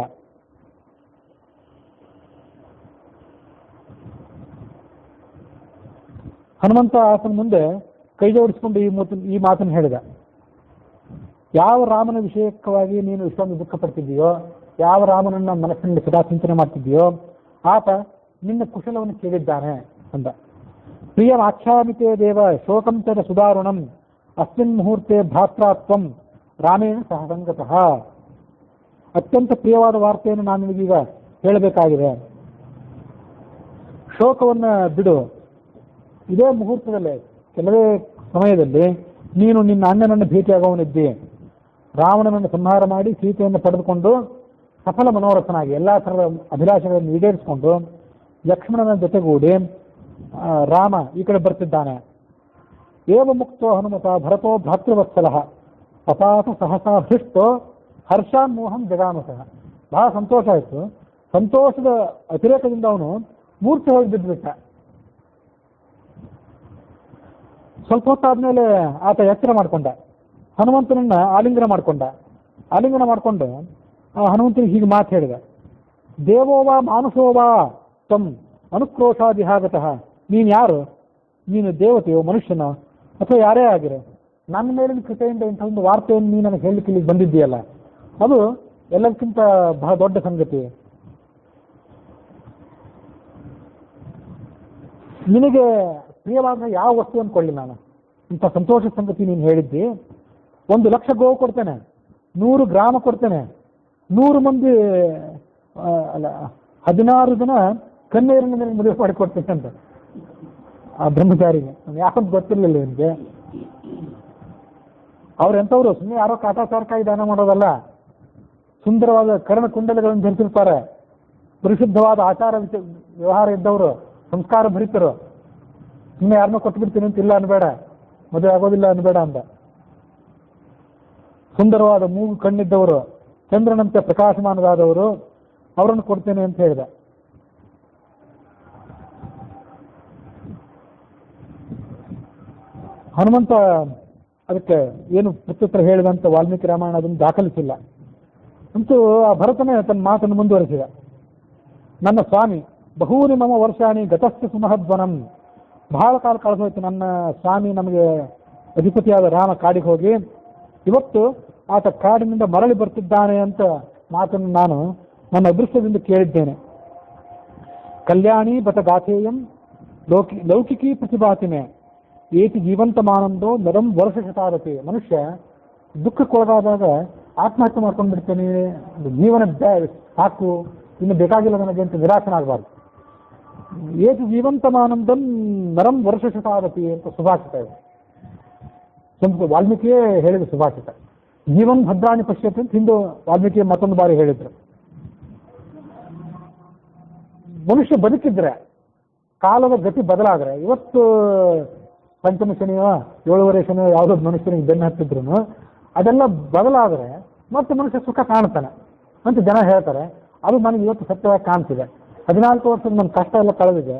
ಹನುಮಂತ ಆತನ ಮುಂದೆ ಕೈ ಜೋಡಿಸಿಕೊಂಡು ಈ ಮಾತನ್ನು ಹೇಳಿದ. ಯಾವ ರಾಮನ ವಿಷಯಕವಾಗಿ ನೀನು ಇಷ್ಟೊಂದು ದುಃಖ ಪಡ್ತಿದ್ದೀಯೋ, ಯಾವ ರಾಮನನ್ನ ಮನಸ್ಸಿನಲ್ಲಿ ಸದಾ ಚಿಂತನೆ ಮಾಡ್ತಿದ್ದೀಯೋ, ಆತ ನಿನ್ನ ಕುಶಲವನ್ನು ಕೇಳಿದ್ದಾನೆ ಅಂದ. ಪ್ರಿಯಂ ಆಖ್ಯಾಮಿತೇ ದೇವ ಶೋಕಂ ಚ ಸುದಾರುಣಂ ಅಸ್ಮಿನ್ ಮುಹೂರ್ತೆ ಭ್ರಾತ್ರಾತ್ವಂ ರಾಮೇಣ ಸಹಸಂಗತಃ. ಅತ್ಯಂತ ಪ್ರಿಯವಾದ ವಾರ್ತೆಯನ್ನು ನಾನು ನಿಮಗೀಗ ಹೇಳಬೇಕಾಗಿದೆ. ಶೋಕವನ್ನ ಬಿಡು. ಇದೇ ಮುಹೂರ್ತದಲ್ಲೇ, ಕೆಲವೇ ಸಮಯದಲ್ಲಿ ನೀನು ನಿನ್ನ ಅಣ್ಣನನ್ನು ಭೇಟಿಯಾಗುವವನಿದ್ದಿ. ರಾವಣನನ್ನು ಸಂಹಾರ ಮಾಡಿ ಸೀತೆಯನ್ನು ಪಡೆದುಕೊಂಡು ಸಫಲ ಮನೋರಥನಾಗಿ ಎಲ್ಲ ಥರದ ಅಭಿಲಾಷೆಗಳನ್ನು ಈಡೇರಿಸಿಕೊಂಡು ಲಕ್ಷ್ಮಣನ ಜೊತೆಗೂಡಿ ರಾಮ ಈ ಕಡೆ ಬರ್ತಿದ್ದಾನೆ. ಏವ ಮುಕ್ತೋ ಹನುಮತ ಭರತೋ ಭ್ರಾತೃವತ್ಸಲಃ ಪಪಾತ ಸಹಸಾ ಹೃಷ್ಟೋ ಹರ್ಷಾನ್ ಮೋಹಂ ಜಗಾಮಸಃ. ಬಹಳ ಸಂತೋಷ ಆಯಿತು. ಸಂತೋಷದ ಅತಿರೇಕದಿಂದ ಅವನು ಮೂರ್ಛೆ ಹೋಗಿ ಬಿದ್ದುಬಿಟ್ಟ. ಸ್ವಲ್ಪ ಹೊತ್ತಾದ್ಮೇಲೆ ಆತ ಎಚ್ಚರ ಮಾಡಿಕೊಂಡ. ಹನುಮಂತನನ್ನ ಆಲಿಂಗನ ಮಾಡಿಕೊಂಡು ಹನುಮಂತನಿಗೆ ಹೀಗೆ ಮಾತು ಹೇಳಿದ. ದೇವೋವಾ ಮಾನುಷೋವಾ ತಂ ಅನುಕ್ರೋಶಾದಿಹಾಗತಃ. ನೀನು ಯಾರು? ನೀನು ದೇವತೆಯೋ, ಮನುಷ್ಯನೋ, ಅಥವಾ ಯಾರೇ ಆಗಿರೋ, ನನ್ನ ಮೇಲಿನ ಕೃಪೆಯಿಂದ ಇಂಥ ಒಂದು ವಾರ್ತೆಯನ್ನು ನೀನು ನನಗೆ ಹೇಳಲಿಕ್ಕೆ ಇಲ್ಲಿಗೆ ಬಂದಿದ್ದೀಯಲ್ಲ, ಅದು ಎಲ್ಲಕ್ಕಿಂತ ಬಹಳ ದೊಡ್ಡ ಸಂಗತಿ. ನಿನಗೆ ಪ್ರಿಯವಾದ ಯಾವ ವಸ್ತುವನ್ನು ಕೊಡಲಿ ನಾನು? ಇಂಥ ಸಂತೋಷ ಸಂಗತಿ ನೀನು ಹೇಳಿದ್ದಿ. 1,00,000 ಗೋವು ಕೊಡ್ತೇನೆ, 100 ಗ್ರಾಮ ಕೊಡ್ತೇನೆ, 100 ಮಂದಿ 16 ಜನ ಕನ್ಯೆಯರನ್ನು ನನಗೆ ಮದುವೆ ಮಾಡಿಕೊಡ್ತೇನೆ ಅಂತ ಆ ಬ್ರಹ್ಮಚಾರಿಗೆ. ಯಾಕಂತ ಗೊತ್ತಿರಲಿಲ್ಲ ನಿನಗೆ. ಅವ್ರು ಎಂಥವ್ರು? ಸುಮ್ಮನೆ ಯಾರೋ ಕಾಟಾಚಾರಕ್ಕಾಗಿ ದಾನ ಮಾಡೋದಲ್ಲ. ಸುಂದರವಾದ ಕರ್ಣಕುಂಡಲಗಳನ್ನು ಧರಿಸಿರ್ತಾರೆ, ಪರಿಶುದ್ಧವಾದ ಆಚಾರ ವ್ಯವಹಾರ ಇದ್ದವರು, ಸಂಸ್ಕಾರ ಭರಿತರು. ಸುಮ್ಮನೆ ಯಾರನ್ನೂ ಕೊಟ್ಬಿಡ್ತೀನಿ ಅಂತ ಇಲ್ಲ ಅನ್ಬೇಡ, ಮದುವೆ ಆಗೋದಿಲ್ಲ ಅನ್ಬೇಡ ಅಂದ. ಸುಂದರವಾದ ಮೂಗು ಕಣ್ಣಿದ್ದವರು, ಚಂದ್ರನಂತೆ ಪ್ರಕಾಶಮಾನರಾದವರು, ಅವರನ್ನು ಕೊಡ್ತೇನೆ ಅಂತ ಹೇಳಿದ. ಹನುಮಂತ ಅದಕ್ಕೆ ಏನು ಪ್ರತ್ಯುತ್ತರ ಹೇಳಿದಂತ ವಾಲ್ಮೀಕಿ ರಾಮಾಯಣ ಅದನ್ನು ದಾಖಲಿಸಿಲ್ಲ. ಅಂತೂ ಆ ಭರತನೇ ತನ್ನ ಮಾತನ್ನು ಮುಂದುವರೆಸಿದ. ನನ್ನ ಸ್ವಾಮಿ ಬಹೂನಿ ಮಮ ವರ್ಷಾಣಿ ಗತಸ್ಥ ಸುಮಹಧ್ವನಂ. ಬಹಳ ಕಾಲ ಕಳೆದೋಯ್ತು ನನ್ನ ಸ್ವಾಮಿ ನಮಗೆ ಅಧಿಪತಿಯಾದ ರಾಮ ಕಾಡಿಗೆ ಹೋಗಿ. ಇವತ್ತು ಆತ ಕಾಡಿನಿಂದ ಮರಳಿ ಬರ್ತಿದ್ದಾನೆ ಅಂತ ಮಾತನ್ನು ನಾನು ನನ್ನ ಅದೃಷ್ಟದಿಂದ ಕೇಳಿದ್ದೇನೆ. ಕಲ್ಯಾಣಿ ಬತ ಗಾಥೇಯಂ ಲೌಕಿಕಿ ಪ್ರತಿಭಾತಿಮೆ ಏತಿ ಜೀವಂತಮಾನಂದೋ ನರಂ ವರ್ಷ ಶತಾರತಿ. ಮನುಷ್ಯ ದುಃಖಕ್ಕೊಳಗಾದಾಗ ಆತ್ಮಹತ್ಯೆ ಮಾಡ್ಕೊಂಡು ಬಿಡ್ತೇನೆ, ಜೀವನ ಸಾಕು, ಇನ್ನು ಬೇಕಾಗಿಲ್ಲ ನನಗೆ ಅಂತ ನಿರಾಶನಾಗಬಾರ್ದು. ಏತಿ ಜೀವಂತಮಾನಂದಂ ನರಂ ವರ್ಷ ಶತಾರತಿ ಅಂತ ಸುಭಾಷಿತ ಇದೆ. ವಾಲ್ಮೀಕಿಯೇ ಹೇಳಿದ ಸುಭಾಷಿತ. ಜೀವನ್ ಭದ್ರಾಣಿ ಪಶ್ಯತಿ ಅಂತ ಹಿಂದೂ ವಾಲ್ಮೀಕಿ ಮತ್ತೊಂದು ಬಾರಿ ಹೇಳಿದ್ರು. ಮನುಷ್ಯ ಬದುಕಿದ್ರೆ ಕಾಲದ ಗತಿ ಬದಲಾದ್ರೆ, ಇವತ್ತು ಪಂಚಮ ಶನಿಯೋ 7ವರೆ ಶನಿಯೋ ಯಾವುದೋ ಮನುಷ್ಯನಿಗೆ ಬೆನ್ನು ಹತ್ತಿದ್ರು ಅದೆಲ್ಲ ಬದಲಾದರೆ ಮತ್ತೆ ಮನುಷ್ಯ ಸುಖ ಕಾಣ್ತಾನೆ ಅಂತ ಜನ ಹೇಳ್ತಾರೆ. ಅದು ನನಗೆ ಇವತ್ತು ಸತ್ಯವಾಗಿ ಕಾಣ್ತಿದೆ. 14 ವರ್ಷದ ನನ್ನ ಕಷ್ಟ ಎಲ್ಲ ಕಳೆದಿದೆ.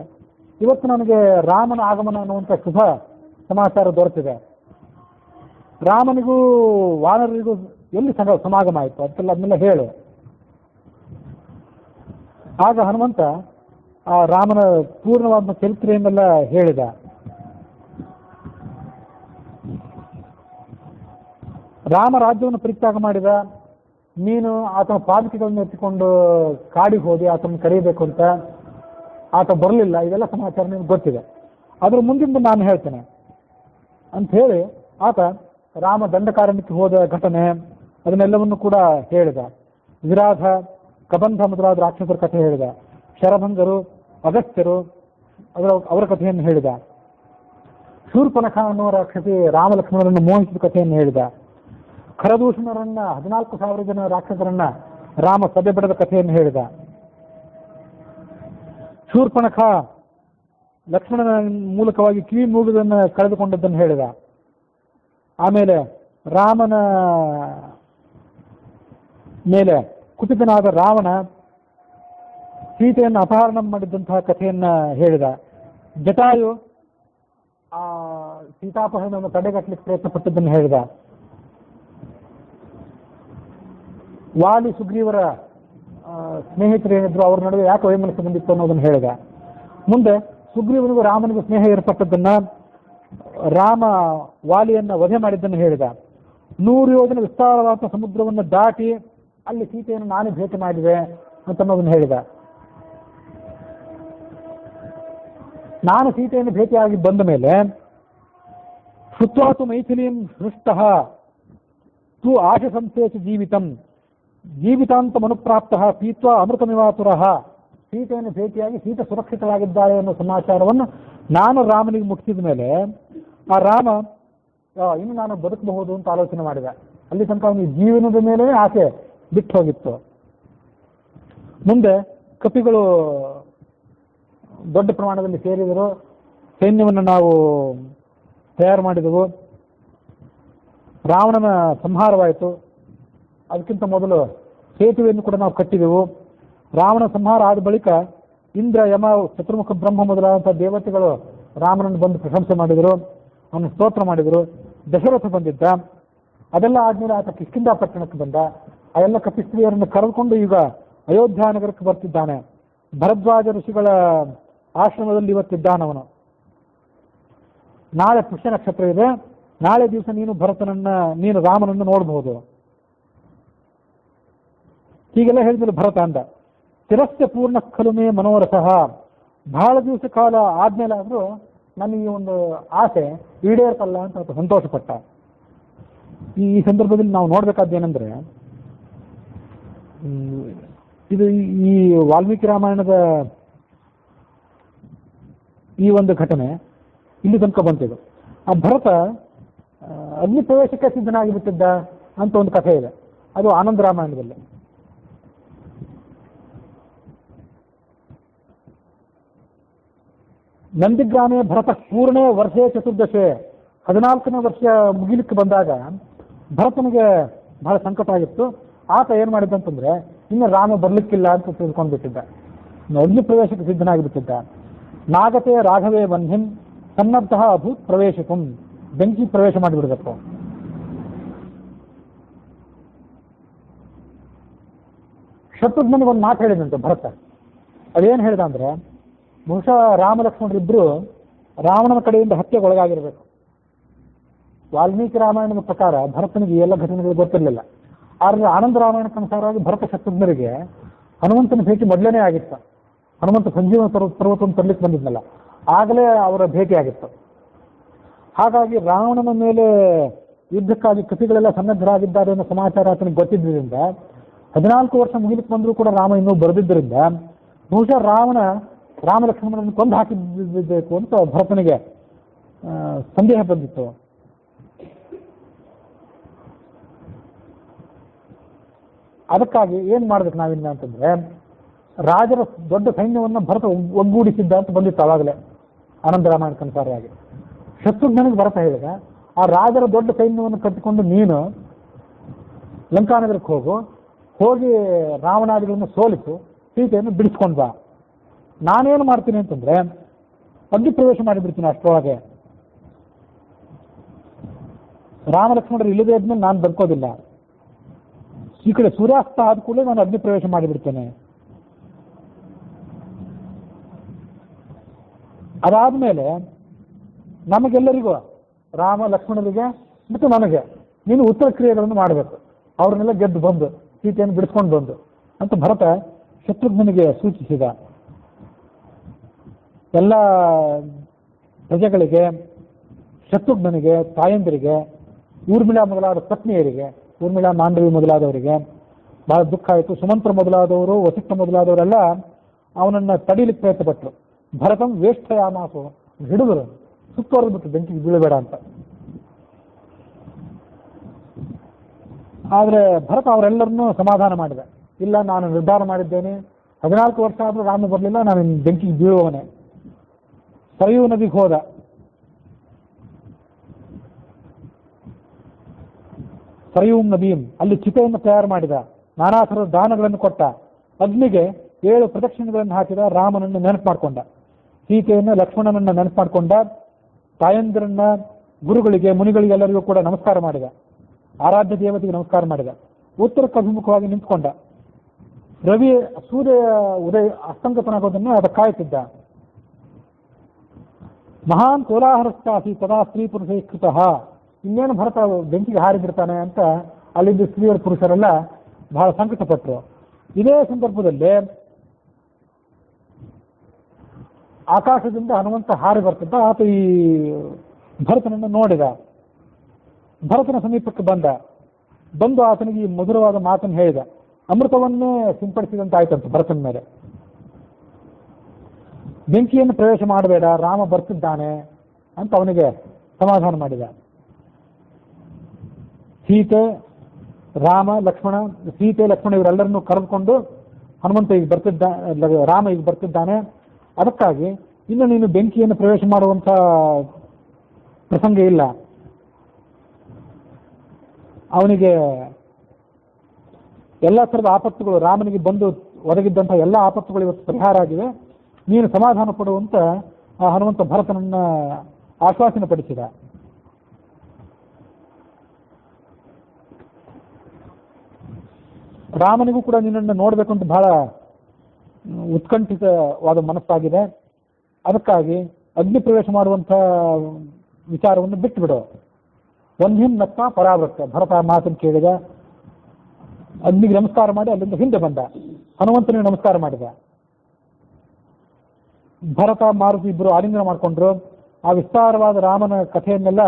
ಇವತ್ತು ನನಗೆ ರಾಮನ ಆಗಮನ ಅನ್ನುವಂಥ ಶುಭ ಸಮಾಚಾರ ದೊರೆತಿದೆ. ರಾಮನಿಗೂ ವಾನರರಿಗೂ ಎಲ್ಲಿ ಸಮಾಗಮ ಆಯಿತು ಅದನ್ನೆಲ್ಲ ಹೇಳು. ಆಗ ಹನುಮಂತ ಆ ರಾಮನ ಪೂರ್ಣವಾದ ಚರಿತ್ರೆಯನ್ನೆಲ್ಲ ಹೇಳಿದ. ರಾಮ ರಾಜ್ಯವನ್ನು ಪರಿತ್ಯಾಗ ಮಾಡಿದ. ನೀನು ಆತನ ಪಾದಕೆಗಳನ್ನು ಎತ್ತಿಕೊಂಡು ಕಾಡಿಗೆ ಹೋದಿ ಆತನ ಕರೀಬೇಕು ಅಂತ. ಆತ ಬರಲಿಲ್ಲ. ಇದೆಲ್ಲ ಸಮಾಚಾರ ನಿಮ್ಗೆ ಗೊತ್ತಿದೆ. ಅದ್ರ ಮುಂದಿಂದ ನಾನು ಹೇಳ್ತೇನೆ ಅಂತ ಹೇಳಿ ಆತ ರಾಮ ದಂಡಕಾರಣ್ಯಕ್ಕೆ ಹೋದ ಘಟನೆ ಅದನ್ನೆಲ್ಲವನ್ನು ಕೂಡ ಹೇಳಿದ. ವಿರಾಧ, ಕಬಂಧ ಮೊದಲಾದ ರಾಕ್ಷಸರ ಕಥೆ ಹೇಳಿದ. ಶರಭಂಗರು, ಅಗಸ್ತ್ಯರು ಅವರ ಕಥೆಯನ್ನು ಹೇಳಿದ. ಶೂರ್ಪನಖ ಅನ್ನುವ ರಾಕ್ಷಸಿ ರಾಮ ಲಕ್ಷ್ಮಣರನ್ನು ಮೋಹಿಸಿದ ಕಥೆಯನ್ನು ಹೇಳಿದ. ಖರದೂಷಣರನ್ನ 14,000 ಜನ ರಾಕ್ಷಸರನ್ನ ರಾಮ ಸಭೆ ಬಡದ ಕಥೆಯನ್ನು ಹೇಳಿದ. ಶೂರ್ಪನಖ ಲಕ್ಷ್ಮಣನ ಮೂಲಕವಾಗಿ ಕಿವಿ ಮೂಗುವುದನ್ನು ಕಳೆದುಕೊಂಡದ್ದನ್ನು ಹೇಳಿದ. ಆಮೇಲೆ ರಾಮನ ಮೇಲೆ ಕುಪಿತನಾದ ರಾವಣ ಸೀತೆಯನ್ನು ಅಪಹರಣ ಮಾಡಿದ್ದಂತಹ ಕಥೆಯನ್ನ ಹೇಳಿದ. ಜಟಾಯು ಆ ಸೀತಾಪಹರಣವನ್ನು ತಡೆಗಟ್ಟಲಿಕ್ಕೆ ಪ್ರಯತ್ನ ಪಟ್ಟದ್ದನ್ನು ಹೇಳಿದ. ವಾಲಿ ಸುಗ್ರೀವರ ಸ್ನೇಹಿತರು ಏನಿದ್ರು ಅವ್ರ ನಡುವೆ ಯಾಕೆ ವೈಮನಸ್ಸು ಬಂದಿತ್ತು ಅನ್ನೋದನ್ನು ಹೇಳಿದ. ಮುಂದೆ ಸುಗ್ರೀವನಿಗೂ ರಾಮನಿಗೂ ಸ್ನೇಹ ಏರ್ಪಟ್ಟದ್ದನ್ನ, ರಾಮ ವಾಲಿಯನ್ನ ವಧೆ ಮಾಡಿದ್ದನ್ನು ಹೇಳಿದ. 100 ಯೋಜನೆ ವಿಸ್ತಾರವಾದ ಸಮುದ್ರವನ್ನು ದಾಟಿ ಅಲ್ಲಿ ಸೀತೆಯನ್ನು ನಾನೇ ಭೇಟಿ ಮಾಡಿದೆ ಅಂತನ್ನೋದನ್ನು ಹೇಳಿದ. ನಾನು ಸೀತೆಯನ್ನು ಭೇಟಿಯಾಗಿ ಬಂದ ಮೇಲೆ ಶುತ್ವಾತು ಮೈಥಿಲೀಂ ಹೃಷ್ಟಃ ತು ಆಶ ಸಂಸೇಚ ಜೀವಿತಂ ಜೀವಿತಾಂತ ಮನುಪ್ರಾಪ್ತ ಪೀತ್ವಾ ಅಮೃತಮಿವಾತುರಃ. ಸೀತೆಯನ್ನು ಭೇಟಿಯಾಗಿ ಸೀತೆ ಸುರಕ್ಷಿತವಾಗಿದ್ದಾಳೆ ಅನ್ನೋ ಸಮಾಚಾರವನ್ನು ನಾನು ರಾಮನಿಗೆ ಮುಟ್ಟಿಸಿದ ಮೇಲೆ ಆ ರಾಮ ಇನ್ನು ನಾನು ಬದುಕಬಹುದು ಅಂತ ಆಲೋಚನೆ ಮಾಡಿದ. ಅಲ್ಲಿ ತನಕ ಅವನಿಗೆ ಜೀವನದ ಮೇಲೆ ಆಸೆ ಬಿಟ್ಟು ಹೋಗಿತ್ತು. ಮುಂದೆ ಕಪಿಗಳು ದೊಡ್ಡ ಪ್ರಮಾಣದಲ್ಲಿ ಸೇರಿದರು. ಸೈನ್ಯವನ್ನು ನಾವು ತಯಾರು ಮಾಡಿದೆವು. ರಾವಣನ ಸಂಹಾರವಾಯಿತು. ಅದಕ್ಕಿಂತ ಮೊದಲು ಸೇತುವೆಯನ್ನು ಕೂಡ ನಾವು ಕಟ್ಟಿದೆವು. ರಾವಣ ಸಂಹಾರ ಆದ ಬಳಿಕ ಇಂದ್ರ, ಯಮ, ಚತುರ್ಮುಖ ಬ್ರಹ್ಮ ಮೊದಲಾದಂತಹ ದೇವತೆಗಳು ರಾಮನನ್ನು ಬಂದು ಪ್ರಶಂಸೆ ಮಾಡಿದರು, ಅವನು ಸ್ತೋತ್ರ ಮಾಡಿದರು. ದಶರಥ ಬಂದಿದ್ದ. ಅದೆಲ್ಲ ಆದ್ಮೇಲೆ ಆತ ಕಿಷ್ಕಿಂಧ ಪಟ್ಟಣಕ್ಕೆ ಬಂದ. ಆ ಎಲ್ಲ ಕಪಿಸ್ತ್ರೀಯರನ್ನು ಕರೆದುಕೊಂಡು ಈಗ ಅಯೋಧ್ಯ ನಗರಕ್ಕೆ ಬರ್ತಿದ್ದಾನೆ. ಭರದ್ವಾಜ ಋಷಿಗಳ ಆಶ್ರಮದಲ್ಲಿ ಇವತ್ತಿದ್ದಾನವನು. ನಾಳೆ ಪುಷ್ಯ ನಕ್ಷತ್ರ ಇದೆ. ನಾಳೆ ದಿವಸ ನೀನು ರಾಮನನ್ನು ನೋಡಬಹುದು. ಹೀಗೆಲ್ಲ ಹೇಳಿದ್ರು. ಭರತ ಅಂದ, ತಿರಸ್ಯ ಪೂರ್ಣ ಖಲುಮೆ ಮನೋರಸಃ. ಬಹಳ ದಿವಸ ಕಾಲ ಆದ್ಮೇಲೆ ಆದ್ರೂ ನನ್ನ ಈ ಒಂದು ಆಸೆ ಈಡೇರ್ತಲ್ಲ ಅಂತ ಸಂತೋಷಪಟ್ಟ. ಈ ಸಂದರ್ಭದಲ್ಲಿ ನಾವು ನೋಡ್ಬೇಕಾದ್ದೇನೆಂದ್ರೆ, ಇದು ಈ ವಾಲ್ಮೀಕಿ ರಾಮಾಯಣದ ಈ ಒಂದು ಘಟನೆ ಇಲ್ಲಿ ತನಕ ಬಂತಿದೆ. ಆ ಭರತ ಅಗ್ನಿ ಪ್ರವೇಶಕ್ಕೆ ಸಿದ್ಧನಾಗಿ ಬಿಟ್ಟಿದ್ದ ಅಂತ ಒಂದು ಕಥೆ ಇದೆ. ಅದು ಆನಂದ ರಾಮಾಯಣದಲ್ಲಿ. ನಂದಿಗ್ರಾಮೇ ಭರತ ಪೂರ್ಣೇ ವರ್ಷೇ ಚತುರ್ದಶೆ. 14ನೇ ವರ್ಷ ಮುಗಿಲಿಕ್ಕೆ ಬಂದಾಗ ಭರತನಿಗೆ ಬಹಳ ಸಂಕಟ ಆಗಿತ್ತು. ಆತ ಏನ್ ಮಾಡಿದ್ದಂತಂದ್ರೆ, ಇನ್ನು ರಾಮ ಬರ್ಲಿಕ್ಕಿಲ್ಲ ಅಂತ ತಿಳ್ಕೊಂಡು ಬಿಟ್ಟಿದ್ದ. ಅಗ್ನಿ ಪ್ರವೇಶಕ್ಕೆ ಸಿದ್ಧನಾಗಿ ಬಿಟ್ಟಿದ್ದ. ನಾಗತೆ ರಾಘವೇ ವನ್ಹಿಂ ಸನ್ನದ್ಧ ಅಭೂತ್ ಪ್ರವೇಶಕಂ. ಬೆಂಕಿ ಪ್ರವೇಶ ಮಾಡಿಬಿಡ್ಬೇಕು. ಶತ್ರುಘ್ನಿಗೆ ಒಂದು ಮಾತು ಹೇಳಿದಂತೆ ಭರತ. ಅದೇನು ಹೇಳಿದ ಅಂದ್ರೆ, ಬಹುಶಃ ರಾಮ ಲಕ್ಷ್ಮಣರಿಬ್ರು ರಾವಣನ ಕಡೆಯಿಂದ ಹತ್ಯೆಗೆ ಒಳಗಾಗಿರ್ಬೇಕು. ವಾಲ್ಮೀಕಿ ರಾಮಾಯಣದ ಪ್ರಕಾರ ಭರತನಿಗೆ ಎಲ್ಲ ಘಟನೆಗಳು ಗೊತ್ತಿರಲಿಲ್ಲ. ಆದರೆ ಆನಂದ ರಾಮಾಯಣಕ್ಕನುಸಾರವಾಗಿ ಭರತ ಶತ್ರುಘ್ನರಿಗೆ ಹನುಮಂತನ ಭೇಟಿ ಮೊದಲೇನೇ ಆಗಿತ್ತು. ಹನುಮಂತ ಸಂಜೀವನ ಪರ್ವತವನ್ನು ತರಲಿಕ್ಕೆ ಬಂದಿದ್ನಲ್ಲ, ಆಗಲೇ ಅವರ ಭೇಟಿ ಆಗಿತ್ತು. ಹಾಗಾಗಿ ರಾವಣನ ಮೇಲೆ ಯುದ್ಧಕ್ಕಾಗಿ ಕಪಿಗಳೆಲ್ಲ ಸನ್ನದ್ಧರಾಗಿದ್ದಾರೆ ಅನ್ನೋ ಸಮಾಚಾರ ಆತನಿಗೆ ಗೊತ್ತಿದ್ದರಿಂದ 14 ವರ್ಷ ಮುಗಿಲಿಕ್ಕೆ ಬಂದರೂ ಕೂಡ ರಾಮ ಇನ್ನೂ ಬರೆದಿದ್ದರಿಂದ ಬಹುಶಃ ರಾಮ ಲಕ್ಷ್ಮಣರನ್ನು ಕೊಂದು ಹಾಕಿಬೇಕು ಅಂತ ಭರತನಿಗೆ ಸಂದೇಹ ಬಂದಿತ್ತು. ಅದಕ್ಕಾಗಿ ಏನ್ ಮಾಡ್ಬೇಕು ನಾವಿನ್ನ ಅಂತಂದ್ರೆ, ರಾಜರ ದೊಡ್ಡ ಸೈನ್ಯವನ್ನು ಭರತ ಒಗ್ಗೂಡಿಸಿದ್ದ ಅಂತ ಬಂದಿತ್ತು ಅವಾಗಲೇ ಆನಂದ ರಾಮಾಯಣಕ್ಕನುಸಾರವಾಗಿ. ಶತ್ರುಘ್ನಿಗೆ ಭರತ ಹೇಳಿದ, ಆ ರಾಜರ ದೊಡ್ಡ ಸೈನ್ಯವನ್ನು ಕಟ್ಟಿಕೊಂಡು ನೀನು ಲಂಕಾನಗರಕ್ಕೆ ಹೋಗಿ ರಾವಣಾದಿಗಳನ್ನು ಸೋಲಿಸು, ಸೀತೆಯನ್ನು ಬಿಡಿಸ್ಕೊಂಡು ಬಾ. ನಾನೇನು ಮಾಡ್ತೀನಿ ಅಂತಂದ್ರೆ ಅಗ್ನಿ ಪ್ರವೇಶ ಮಾಡಿಬಿಡ್ತೀನಿ ಅಷ್ಟರೊಳಗೆ. ರಾಮ ಲಕ್ಷ್ಮಣರು ಇಲ್ಲದೇ ಇದ್ಮೇಲೆ ನಾನು ಬದುಕೋದಿಲ್ಲ. ಈ ಕಡೆ ಸೂರ್ಯಾಸ್ತ ಆದ ಕೂಡಲೇ ನಾನು ಅಗ್ನಿ ಪ್ರವೇಶ ಮಾಡಿಬಿಡ್ತೇನೆ. ಅದಾದ್ಮೇಲೆ ನಮಗೆಲ್ಲರಿಗೂ, ರಾಮ ಲಕ್ಷ್ಮಣರಿಗೆ ಮತ್ತು ನನಗೆ, ನೀನು ಉತ್ತರ ಕ್ರಿಯೆಗಳನ್ನು ಮಾಡಬೇಕು, ಅವ್ರನ್ನೆಲ್ಲ ಗೆದ್ದು ಬಂದು ಸೀತೆಯನ್ನು ಬಿಡಿಸ್ಕೊಂಡು ಬಂದು ಅಂತ ಭರತ ಶತ್ರುಘ್ನಿಗೆ ಸೂಚಿಸಿದ. ಎಲ್ಲ ಪ್ರಜೆಗಳಿಗೆ, ಶತ್ರುಘ್ನಿಗೆ, ತಾಯಂದಿರಿಗೆ, ಊರ್ಮಿಳಾ ಮೊದಲಾದ ಪತ್ನಿಯರಿಗೆ, ಊರ್ಮಿಳಾ ಮಾಂಡವಿ ಮೊದಲಾದವರಿಗೆ ಬಹಳ ದುಃಖ ಆಯಿತು. ಸುಮಂತ್ರ ಮೊದಲಾದವರು, ವಸಿಷ್ಠ ಮೊದಲಾದವರೆಲ್ಲ ಅವನನ್ನು ತಡೀಲಿಕ್ಕೆ ಪ್ರಯತ್ನ ಪಟ್ಟರು. ಭರತಂ ವೇಷ್ಠಯಾಮಾಸು, ಹಿಡಿದರು, ಸುತ್ತುವರೆದು ಬಿಟ್ಟು ಬೆಂಕಿಗೆ ಬೀಳಬೇಡ ಅಂತ. ಆದರೆ ಭರತ ಅವರೆಲ್ಲರನ್ನೂ ಸಮಾಧಾನ ಮಾಡಿದ. ಇಲ್ಲ, ನಾನು ನಿರ್ಧಾರ ಮಾಡಿದ್ದೇನೆ, 14 ವರ್ಷ ಆದರೂ ರಾಮ ಬರಲಿಲ್ಲ, ನಾನು ಬೆಂಕಿಗೆ ಬೀಳುವವನೇ. ಸರಯೂ ನದಿಗೆ ಹೋದ. ಸರಯೂ ನದಿಯಂ, ಅಲ್ಲಿ ಚಿತೆಯನ್ನು ತಯಾರು ಮಾಡಿದ, ನಾನಾ ಥರದ ದಾನಗಳನ್ನು ಕೊಟ್ಟ, ಅಗ್ನಿಗೆ 7 ಪ್ರದಕ್ಷಿಣೆಗಳನ್ನು ಹಾಕಿದ, ರಾಮನನ್ನು ನೆನಪು ಮಾಡಿಕೊಂಡ, ಸೀತೆಯನ್ನು ಲಕ್ಷ್ಮಣನನ್ನು ನೆನಪು ಮಾಡಿಕೊಂಡ, ತಾಯಂದಿರನ್ನ, ಗುರುಗಳಿಗೆ, ಮುನಿಗಳಿಗೆಲ್ಲರಿಗೂ ಕೂಡ ನಮಸ್ಕಾರ ಮಾಡಿದ, ಆರಾಧ್ಯ ದೇವತೆಗೆ ನಮಸ್ಕಾರ ಮಾಡಿದ, ಉತ್ತರಕ್ಕೆ ಅಭಿಮುಖವಾಗಿ ನಿಂತ್ಕೊಂಡ. ಸೂರ್ಯ ಉದಯ ಅಸ್ತಂಗತನಾಗೋದನ್ನು ಅದ ಕಾಯ್ತಿದ್ದ. ಮಹಾನ್ ಕೋಲಾಹಲಸ್ಥಾಸಿ ತದಾ ಸ್ತ್ರೀ ಪುರುಷೈಕೃತ, ಇನ್ನೇನು ಭರತ ಬೆಂಕಿಗೆ ಹಾರಿಬಿಡ್ತಾನೆ ಅಂತ ಅಲ್ಲಿದ್ದ ಸ್ತ್ರೀಯರ ಪುರುಷರೆಲ್ಲ ಬಹಳ ಸಂಕಟಪಟ್ಟರು. ಇದೇ ಸಂದರ್ಭದಲ್ಲಿ ಆಕಾಶದಿಂದ ಹನುಮಂತ ಹಾರಿ ಬರ್ತಿದ್ದ. ಆತ ಈ ಭರತನನ್ನು ನೋಡಿದ. ಭರತನ ಸಮೀಪಕ್ಕೆ ಬಂದು ಆತನಿಗೆ ಈ ಮಧುರವಾದ ಮಾತನ್ನು ಹೇಳಿದ. ಅಮೃತವನ್ನೇ ಸಿಂಪಡಿಸಿದಂತೆ ಆಯ್ತಂತ ಭರತನ ಮೇಲೆ. ಬೆಂಕಿಯನ್ನು ಪ್ರವೇಶ ಮಾಡಬೇಡ, ರಾಮ ಬರ್ತಿದ್ದಾನೆ ಅಂತ ಅವನಿಗೆ ಸಮಾಧಾನ ಮಾಡಿದ. ಸೀತೆ ಲಕ್ಷ್ಮಣ ಇವರೆಲ್ಲರನ್ನೂ ಕರೆದುಕೊಂಡು ಹನುಮಂತ ಈಗ ರಾಮ ಈಗ ಬರ್ತಿದ್ದಾನೆ, ಅದಕ್ಕಾಗಿ ಇನ್ನು ನೀನು ಬೆಂಕಿಯನ್ನು ಪ್ರವೇಶ ಮಾಡುವಂಥ ಪ್ರಸಂಗ ಇಲ್ಲ. ಅವನಿಗೆ ಎಲ್ಲ ಥರದ ಆಪತ್ತುಗಳು, ರಾಮನಿಗೆ ಬಂದು ಒದಗಿದ್ದಂಥ ಎಲ್ಲ ಆಪತ್ತುಗಳು ಇವತ್ತು ಪರಿಹಾರ ಆಗಿವೆ, ನೀನು ಸಮಾಧಾನ ಪಡುವಂತ ಆ ಹನುಮಂತ ಭರತನನ್ನ ಆಶ್ವಾಸನೆ ಪಡಿಸಿದ. ರಾಮನಿಗೂ ಕೂಡ ನಿನ್ನನ್ನು ನೋಡಬೇಕು ಅಂತ ಬಹಳ ಉತ್ಕಂಠಿತವಾದ ಮನಸ್ಸಾಗಿದೆ, ಅದಕ್ಕಾಗಿ ಅಗ್ನಿ ಪ್ರವೇಶ ಮಾಡುವಂಥ ವಿಚಾರವನ್ನು ಬಿಟ್ಟು ಬಿಡು. ಒಂದಿನ ನತ್ತ ಪರಾವೃತ್ತ. ಭರತ ಮಾತನ್ನು ಕೇಳಿದ, ಅಗ್ನಿಗೆ ನಮಸ್ಕಾರ ಮಾಡಿ ಅಲ್ಲಿಂದ ಹಿಂದೆ ಬಂದ, ಹನುಮಂತನಿಗೆ ನಮಸ್ಕಾರ ಮಾಡಿದ. ಭರತ ಮಾರುತಿ ಇಬ್ಬರು ಆಲಿಂಗನ ಮಾಡಿಕೊಂಡ್ರು. ಆ ವಿಸ್ತಾರವಾದ ರಾಮನ ಕಥೆಯನ್ನೆಲ್ಲ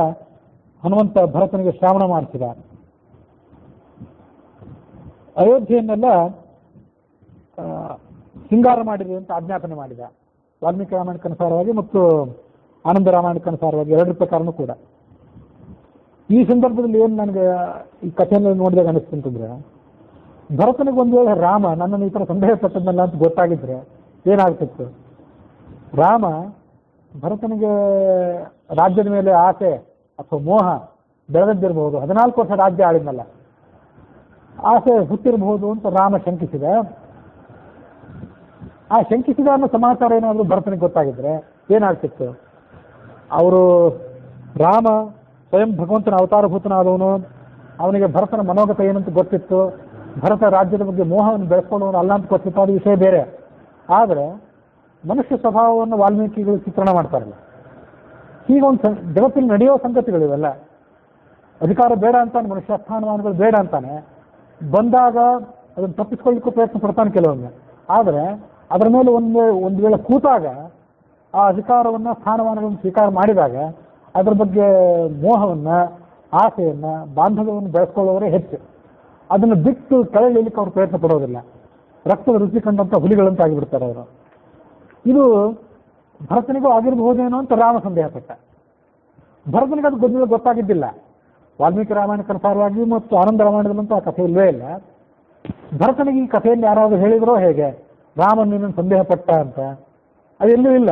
ಹನುಮಂತ ಭರತನಿಗೆ ಶ್ರಾವಣ ಮಾಡಿಸಿದ. ಅಯೋಧ್ಯೆಯನ್ನೆಲ್ಲ ಸಿಂಗಾರ ಮಾಡಿರಿ ಅಂತ ಆಜ್ಞಾಪನೆ ಮಾಡಿದ, ವಾಲ್ಮೀಕಿ ರಾಮಾಯಣಕ್ಕನುಸಾರವಾಗಿ ಮತ್ತು ಆನಂದ ರಾಮಾಯಣಕ್ಕನುಸಾರವಾಗಿ, ಎರಡರ ಪ್ರಕಾರನೂ ಕೂಡ. ಈ ಸಂದರ್ಭದಲ್ಲಿ ಏನು ನನಗೆ ಈ ಕಥೆಯನ್ನು ನೋಡಿದಾಗ ಅನಿಸ್ತಂತಂದ್ರೆ, ಭರತನಿಗೆ ಒಂದು ವೇಳೆ ರಾಮ ನನ್ನನ್ನು ಈ ಥರ ಸಂದೇಹ ಪಟ್ಟದ್ನಲ್ಲ ಅಂತ ಗೊತ್ತಾಗಿದ್ರೆ ಏನಾಗ್ತಿತ್ತು. ರಾಮ ಭರತನಿಗೆ ರಾಜ್ಯದ ಮೇಲೆ ಆಸೆ ಅಥವಾ ಮೋಹ ಬೆಳೆದಿರಬಹುದು, 14 ವರ್ಷ ರಾಜ್ಯ ಆಳಿದ್ನಲ್ಲ, ಆಸೆ ಹುಟ್ಟಿರಬಹುದು ಅಂತ ರಾಮ ಶಂಕಿಸಿದ. ಆ ಶಂಕಿಸಿದ ಅನ್ನೋ ಸಮಾಚಾರ ಏನಾದರೂ ಭರತನಿಗೆ ಗೊತ್ತಾಗಿದ್ರೆ ಏನಾಗ್ತಿತ್ತು. ಅವರು ರಾಮ ಸ್ವಯಂ ಭಗವಂತನ ಅವತಾರಭೂತನಾದವನು, ಅವನಿಗೆ ಭರತನ ಮನೋಗತ ಏನಂತ ಗೊತ್ತಿತ್ತು, ಭರತ ರಾಜ್ಯದ ಬಗ್ಗೆ ಮೋಹವನ್ನು ಬೆಳೆಸ್ಕೊಳ್ಳೋನು ಅಲ್ಲ ಅಂತ ಗೊತ್ತಿತ್ತು, ಅದು ವಿಷಯ ಬೇರೆ. ಆದರೆ ಮನುಷ್ಯ ಸ್ವಭಾವವನ್ನು ವಾಲ್ಮೀಕಿಗಳು ಚಿತ್ರಣ ಮಾಡ್ತಾರಲ್ಲ, ಹೀಗೊಂದು ಜಗತ್ತಿನ ನಡೆಯೋ ಸಂಗತಿಗಳಿವೆಲ್ಲ. ಅಧಿಕಾರ ಬೇಡ ಅಂತಾನೆ, ಮನುಷ್ಯ ಸ್ಥಾನಮಾನಗಳು ಬೇಡ ಅಂತಾನೆ, ಬಂದಾಗ ಅದನ್ನು ತಪ್ಪಿಸ್ಕೊಳ್ಳಿಕ್ಕೂ ಪ್ರಯತ್ನ ಪಡ್ತಾನೆ ಕೆಲವೊಮ್ಮೆ. ಆದರೆ ಅದರ ಮೇಲೆ ಒಂದು ವೇಳೆ ಕೂತಾಗ, ಆ ಅಧಿಕಾರವನ್ನು ಸ್ಥಾನಮಾನಗಳನ್ನು ಸ್ವೀಕಾರ ಮಾಡಿದಾಗ ಅದರ ಬಗ್ಗೆ ಮೋಹವನ್ನು, ಆಸೆಯನ್ನು, ಬಾಂಧವ್ಯವನ್ನು ಬೆಳೆಸ್ಕೊಳ್ಳೋರೇ ಹೆಚ್ಚು. ಅದನ್ನು ಬಿಟ್ಟು ಕೆಳಗಿಳಿಲಿಕ್ಕೆ ಅವ್ರು ಪ್ರಯತ್ನ ಪಡೋದಿಲ್ಲ. ರಕ್ತದ ರುಚಿ ಕಂಡಂಥ ಹುಲಿಗಳಂತ ಆಗಿಬಿಡ್ತಾರೆ ಅವರು. ಇದು ಭರತನಿಗೂ ಆಗಿರಬಹುದೇನೋ ಅಂತ ರಾಮ ಸಂದೇಹ ಪಟ್ಟ. ಭರತನಿಗೆ ಅದು ಗೊತ್ತಾಗಿದ್ದಿಲ್ಲ. ವಾಲ್ಮೀಕಿ ರಾಮಾಯಣಕ್ಕನುಸಾರವಾಗಿ ಮತ್ತು ಆನಂದ ರಾಮಾಯಣದಲ್ಲಂತೂ ಆ ಕಥೆ ಇಲ್ಲವೇ ಇಲ್ಲ. ಭರತನಿಗೆ ಈ ಕಥೆಯಲ್ಲಿ ಯಾರಾದರೂ ಹೇಳಿದ್ರೋ ಹೇಗೆ, ರಾಮನ್ ನಿನ್ನನ್ನು ಸಂದೇಹ ಪಟ್ಟ ಅಂತ. ಅದೆಲ್ಲೂ ಇಲ್ಲ.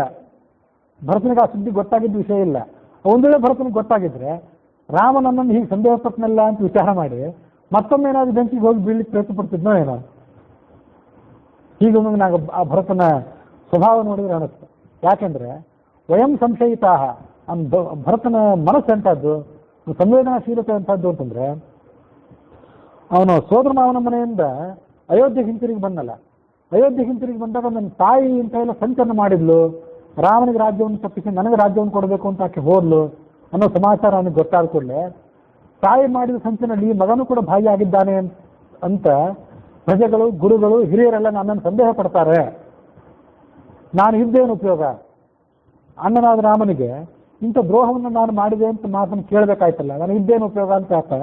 ಭರತನಿಗೆ ಆ ಸುದ್ದಿ ಗೊತ್ತಾಗಿದ್ದ ವಿಷಯ ಇಲ್ಲ. ಒಂದು ವೇಳೆ ಭರತನಿಗೆ ಗೊತ್ತಾಗಿದ್ರೆ ರಾಮ ನನ್ನನ್ನು ಹೀಗೆ ಸಂದೇಹ ಪಟ್ಟನಲ್ಲ ಅಂತ ವಿಚಾರ ಮಾಡಿ ಮತ್ತೊಮ್ಮೆ ಏನಾದ್ರು ಬೆಂಕಿಗೆ ಹೋಗಿ ಬೀಳಲಿಕ್ಕೆ ಪ್ರಯತ್ನ ಪಡ್ತಿದ್ನೋ ಏನೋ. ಹೀಗೊಮ್ಮೆ ನಾವು ಆ ಭರತನ ಸ್ವಭಾವ ನೋಡಿದ್ರೆ ಅನಿಸ್ತು. ಯಾಕೆಂದ್ರೆ ವಯಂ ಸಂಶಯಿತಾ, ಭರತನ ಮನಸ್ಸು ಎಂಥದ್ದು, ಸಂವೇದನಾಶೀಲತೆ ಎಂಥದ್ದು ಅಂತಂದ್ರೆ, ಅವನು ಸೋದರ ಮಾವನ ಮನೆಯಿಂದ ಅಯೋಧ್ಯೆ ಹಿಂತಿರುಗಿ ಬಂದಲ್ಲ. ಅಯೋಧ್ಯೆ ಹಿಂತಿರುಗಿ ಬಂದಾಗ ನನ್ನ ತಾಯಿ ಇಂಥ ಎಲ್ಲ ಸಂಚಲನ ಮಾಡಿದ್ಲು, ರಾಮನಿಗೆ ರಾಜ್ಯವನ್ನು ತಪ್ಪಿಸಿ ನನಗೆ ರಾಜ್ಯವನ್ನು ಕೊಡಬೇಕು ಅಂತ ಆಕೆ ಹೋದ್ಲು ಅನ್ನೋ ಸಮಾಚಾರ ಅವನಿಗೆ ಗೊತ್ತಾದ ಕೂಡಲೇ ತಾಯಿ ಮಾಡಿದ ಸಂಚಲನಲ್ಲಿ ಮಗನೂ ಕೂಡ ಭಾಗಿಯಾಗಿದ್ದಾನೆ ಅಂತ ಪ್ರಜೆಗಳು, ಗುರುಗಳು, ಹಿರಿಯರೆಲ್ಲ ನನ್ನನ್ನು ಸಂದೇಹ ಪಡ್ತಾರೆ. ನಾನು ಇದ್ದೇನು ಉಪಯೋಗ? ಅಣ್ಣನಾದ ರಾಮನಿಗೆ ಇಂಥ ದ್ರೋಹವನ್ನು ನಾನು ಮಾಡಿದೆ ಅಂತ ಮಾತನ್ನು ಕೇಳಬೇಕಾಯ್ತಲ್ಲ, ನಾನು ಇದ್ದೇನು ಉಪಯೋಗ ಅಂತ ಆತ